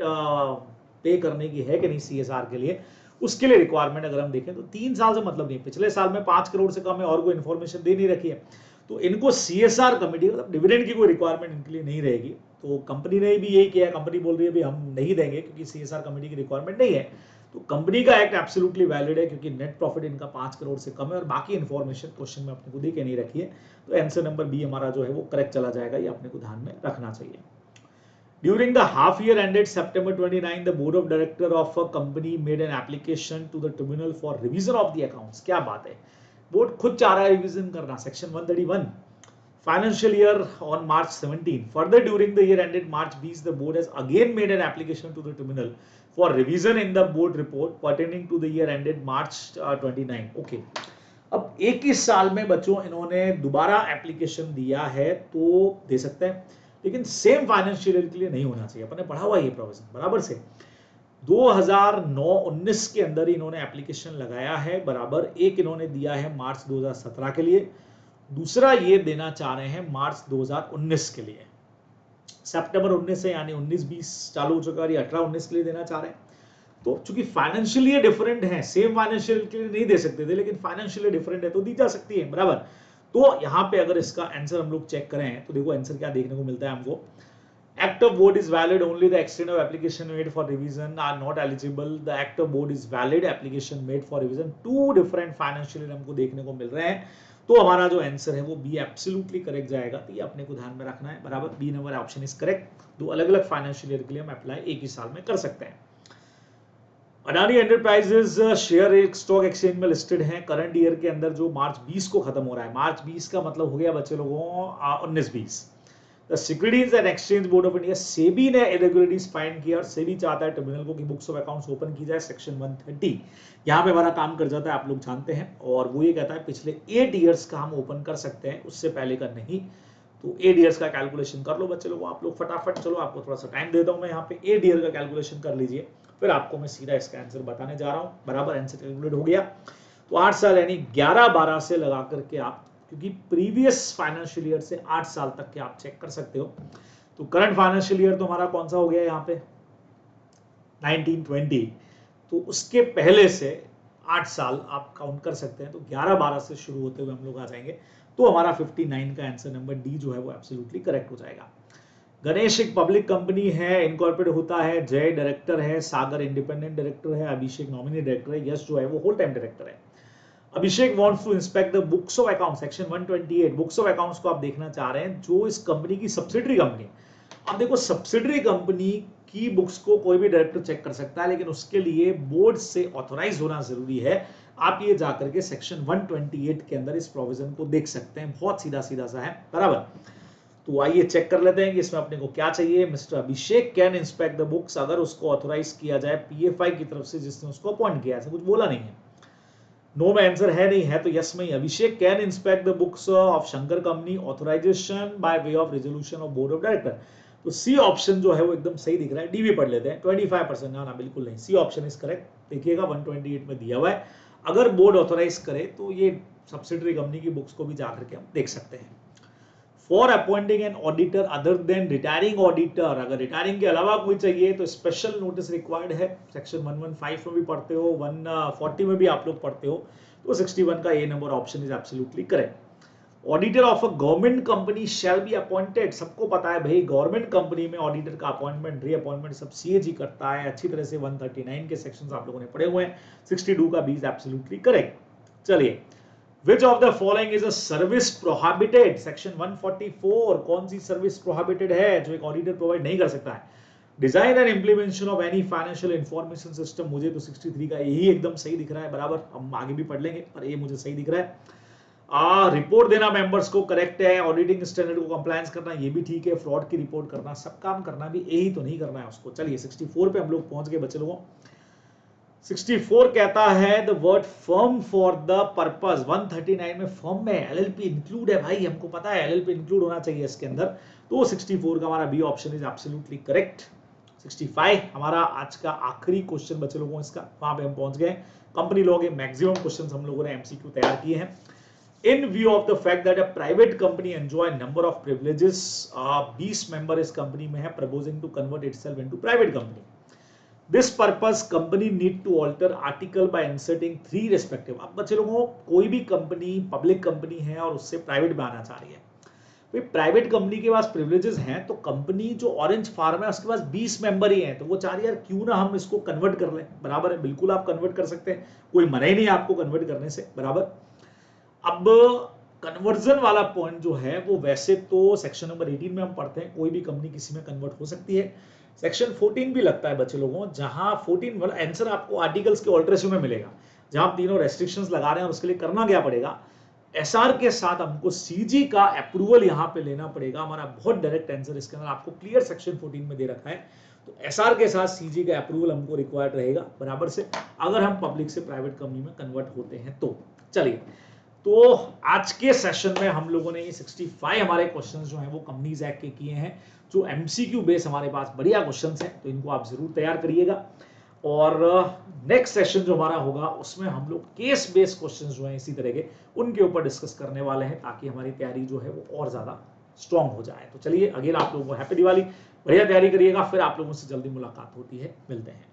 पे करने की है कि नहीं सीएसआर के लिए, उसके लिए रिक्वायरमेंट अगर हम देखें तो 3 साल से मतलब नहीं, पिछले साल में 5 करोड़ से कम है और कोई इन्फॉर्मेशन दे नहीं रखी है। तो इनको सीएसआर कमेटी मतलब डिविडेंड की कोई रिक्वायरमेंट इनके लिए नहीं रहेगी। तो कंपनी ने भी यही किया, कंपनी बोल रही है भी हम नहीं देंगे क्योंकि सीएसआर कमेटी की रिक्वायरमेंट नहीं है। तो कंपनी का एक्ट एब्सोल्युटली वैलिड है क्योंकि नेट प्रॉफिट इनका 5 करोड़ से कम है और बाकी इन्फॉर्मेशन क्वेश्चन में अपने को दे के नहीं रखी है। तो आंसर नंबर बी हमारा जो है वो करेक्ट चला जाएगा, ये अपने को ध्यान में रखना चाहिए। During the half year ended September 29, the board of director of a company made an application to the tribunal for revision of the accounts। क्या बात है, बोर्ड खुद चाह रहा है रिवीजन करना। Section 131 financial year on March 17, further during the year ended March 20, the board has again made an application to the tribunal for revision in the board report pertaining to the year ended March 29। okay, अब 21 साल में बच्चों इन्होंने दोबारा application दिया है तो दे सकते हैं, लेकिन सेम फाइनेंशियल ईयर के लिए नहीं होना चाहिए। अपने पढ़ा हुआ ये प्रोविजन बराबर से 2009-19 के अंदर इन्होंने एप्लीकेशन लगाया है बराबर। एक इन्होंने दिया है मार्च 2017 के लिए, दूसरा ये देना चाह रहे हैं मार्च 2019 के लिए। सितंबर 19 से यानी 19-20 चालू हो चुका है, 18-19 के लिए देना चाह रहे हैं। तो चूंकि फाइनेंशियल ईयर डिफरेंट है, सेम फाइनेंशियल के लिए नहीं दे सकते थे, लेकिन फाइनेंशियल ईयर डिफरेंट है तो दी जा सकती है बराबर। तो यहाँ पे अगर इसका आंसर हम लोग चेक करें तो देखो आंसर क्या देखने को मिलता है हमको। Act of board is valid only the extent of application made for revision are not eligible। The act of board is valid, application made for revision। 2 different financial year हमको देखने को मिल रहे हैं। तो हमारा जो आंसर है वो बी एब्सोल्युटली करेक्ट जाएगा। तो ये अपने को ध्यान में रखना है बराबर। B number option is correct. 2 अलग अलग फाइनेंशियल ईयर के लिए हम अप्लाई एक ही साल में कर सकते हैं। अडानी एंटरप्राइजेज शेयर एक स्टॉक एक्सचेंज में लिस्टेड है करंट ईयर के अंदर जो मार्च 20 को खत्म हो रहा है। मार्च 20 का मतलब हो गया बच्चे लोगों 19-20। The securities and exchange board of India SEBI ने इरेगुलरिटीज फाइंड किया और सेबी चाहता है ट्रिब्यूनल को कि बुक्स ऑफ अकाउंट्स ओपन की जाए। सेक्शन 130 यहाँ पे हमारा काम कर जाता है, आप लोग जानते हैं, और वो ये कहता है पिछले 8 ईयर्स का हम ओपन कर सकते हैं, उससे पहले का नहीं। तो 8 ईयर्स का कैलकुलेशन कर लो बच्चे लोग, आप लोग फटाफट। चलो आपको थोड़ा सा टाइम देता हूँ मैं यहाँ पे, 8 ईयर का कैलकुलेशन कर लीजिए, फिर आपको मैं सीधा इसका आंसर बताने जा रहा हूँ बराबर। आंसर कैलकुलेट हो गया तो 8 साल यानी 11-12 से लगा करके आप, क्योंकि प्रीवियस फाइनेंशियल ईयर से 8 साल तक के आप चेक कर सकते हो। तो करंट फाइनेंशियल ईयर तो हमारा कौन सा हो गया यहाँ पे 1920, तो उसके पहले से 8 साल आप काउंट कर सकते हैं। तो 11-12 से शुरू होते हुए हम लोग आ जाएंगे। तो हमारा 59 का आंसर नंबर डी जो है वो एब्सोल्युटली करेक्ट हो जाएगा। गणेश एक पब्लिक कंपनी है, इनकॉर्पोरेट होता है, जय डायरेक्टर है, सागर इंडिपेंडेंट डायरेक्टर है, अभिषेक नॉमिनी डायरेक्टर है, यश जो है वो होल टाइम डायरेक्टर है। Abhishek wants to inspect the books of account. Section 128 books of accounts को आप देखना चाह रहे हैं जो इस कंपनी की सब्सिडरी कंपनी। अब देखो सब्सिडरी कंपनी की बुक्स को कोई भी डायरेक्टर चेक कर सकता है, लेकिन उसके लिए बोर्ड से ऑथोराइज होना जरूरी है। आप ये जाकर के सेक्शन 128 के अंदर इस प्रोविजन को देख सकते हैं, बहुत सीधा सीधा सा है, बराबर। तो आइए चेक कर लेते हैं कि इसमें अपने को क्या चाहिए। Mister Abhishek can inspect the books, अगर उसको ऑथोराइज किया जाए पीएफआई की तरफ से जिसने उसको अपॉइंट किया, ऐसा कुछ बोला नहीं है। नो में आंसर है नहीं है तो यस में ही। Abhishek can inspect the books of Shankar company, authorization by way of resolution of board of director. तो सी ऑप्शन जो है वो एकदम सही दिख रहा है। डी भी पढ़ लेते हैं। 25%, ना बिल्कुल नहीं, सी ऑप्शन इज करेक्ट। देखिएगा 128 में दिया हुआ है, अगर बोर्ड ऑथोराइज करे तो ये सब्सिडरी कंपनी की बुक्स को भी जाकर के हम देख सकते हैं। For appointing an auditor other than retiring auditor, अगर रिटायरिंग के अलावा कोई चाहिए तो स्पेशल नोटिस रिक्वायर्ड है। सेक्शन 115 में भी पढ़ते हो, 140 में भी आप लोग पढ़ते हो, तो 61 का A number option is absolutely correct. Auditor of a government company shall be appointed, सबको पता है भाई गवर्नमेंट कंपनी में ऑडिटर का अपॉइंटमेंट रीअपॉइंटमेंट सब सीएजी करता है, अच्छी तरह से 139 के सेक्शंस आप लोगों ने पढ़े हुए हैं। 62 का बी इज एब्सोल्युटली करेक्ट। चलिए, Which of the following is a service prohibited? Section 144, कौन सी सर्विस प्रोहिबिटेड है जो एक ऑडिटर प्रोवाइड नहीं कर सकता है? Design and implementation of any financial information system, मुझे तो 63 का यही एकदम सही दिख रहा है, बराबर। हम आगे भी पढ़ लेंगे पर ये मुझे सही दिख रहा है। रिपोर्ट देना मेंबर्स को, करेक्ट है। ऑडिटिंग स्टैंडर्ड को कंप्लायंस करना, ये भी ठीक है। फ्रॉड की रिपोर्ट करना, सब काम करना भी, यही तो नहीं करना है उसको। चलिए 64 पे हम लोग पहुंच गए बच्चे लोगों। 64 कहता है the word firm for the purpose. 139 में फर्म में एलएलपी इंक्लूड है भाई, हमको पता है एलएलपी इंक्लूड होना चाहिए इसके अंदर, तो 64 का हमारा B option is absolutely correct. 65 हमारा आज का आखिरी क्वेश्चन बच्चे लोगों इसका, वहां पे हम पहुंच गए। कंपनी लॉ के मैक्सिमम क्वेश्चंस हम लोगों ने एमसीक्यू तैयार किए हैं। In view of the fact that a private company enjoy number of privileges, 20 member इस कंपनी में है, proposing to convert itself into private company. This purpose company need to alter article by inserting 3 respective। अब बच्चे लोगों, कोई भी company public company है और उससे प्राइवेट में आना चाह रही है, भाई प्राइवेट कंपनी के पास प्रिविलेजेस हैं, तो कंपनी जो ऑरेंज फार्म है उसके पास 20 मेंबर ही हैं, तो वो चाह रही है यार क्यों ना हम इसको कन्वर्ट कर लें, बराबर है। बिल्कुल आप कन्वर्ट कर सकते हैं, कोई मना ही नहीं आपको कन्वर्ट करने से, बराबर। अब कन्वर्जन वाला पॉइंट जो है वो वैसे तो सेक्शन नंबर 18 में हम पढ़ते हैं, कोई भी कंपनी किसी में कन्वर्ट हो सकती है। सेक्शन 14 भी लगता है बच्चे लोगों, जहां 14 वाला आंसर आपको आर्टिकल्स के ऑल्टरेशन में मिलेगा, जहां आप तीनों रेस्ट्रिक्शंस लगा रहे हैं और उसके लिए करना क्या पड़ेगा, एसआर के साथ हमको सीजी का अप्रूवल यहां पे लेना पड़ेगा। हमारा बहुत डायरेक्ट आंसर इसके अंदर आपको क्लियर सेक्शन 14 में दे रखा है, तो एसआर के साथ सीजी का अप्रूवल हमको रिक्वायर्ड रहेगा, बराबर से, अगर हम पब्लिक से प्राइवेट कंपनी में कन्वर्ट होते हैं तो। चलिए, तो आज के सेशन में हम लोगों ने ये 65 हमारे क्वेश्चंस जो हैं वो कंपनीज एक्ट के किए हैं, जो एमसीक्यू बेस हमारे पास बढ़िया क्वेश्चंस हैं, तो इनको आप जरूर तैयार करिएगा। और नेक्स्ट सेशन जो हमारा होगा उसमें हम लोग केस बेस्ड क्वेश्चंस जो हैं इसी तरह के, उनके ऊपर डिस्कस करने वाले हैं, ताकि हमारी तैयारी जो है वो और ज्यादा स्ट्रांग हो जाए। तो चलिए, अगेन आप लोगों को हैप्पी दिवाली, बढ़िया तैयारी करिएगा, फिर आप लोगों से जल्दी मुलाकात होती है, मिलते हैं।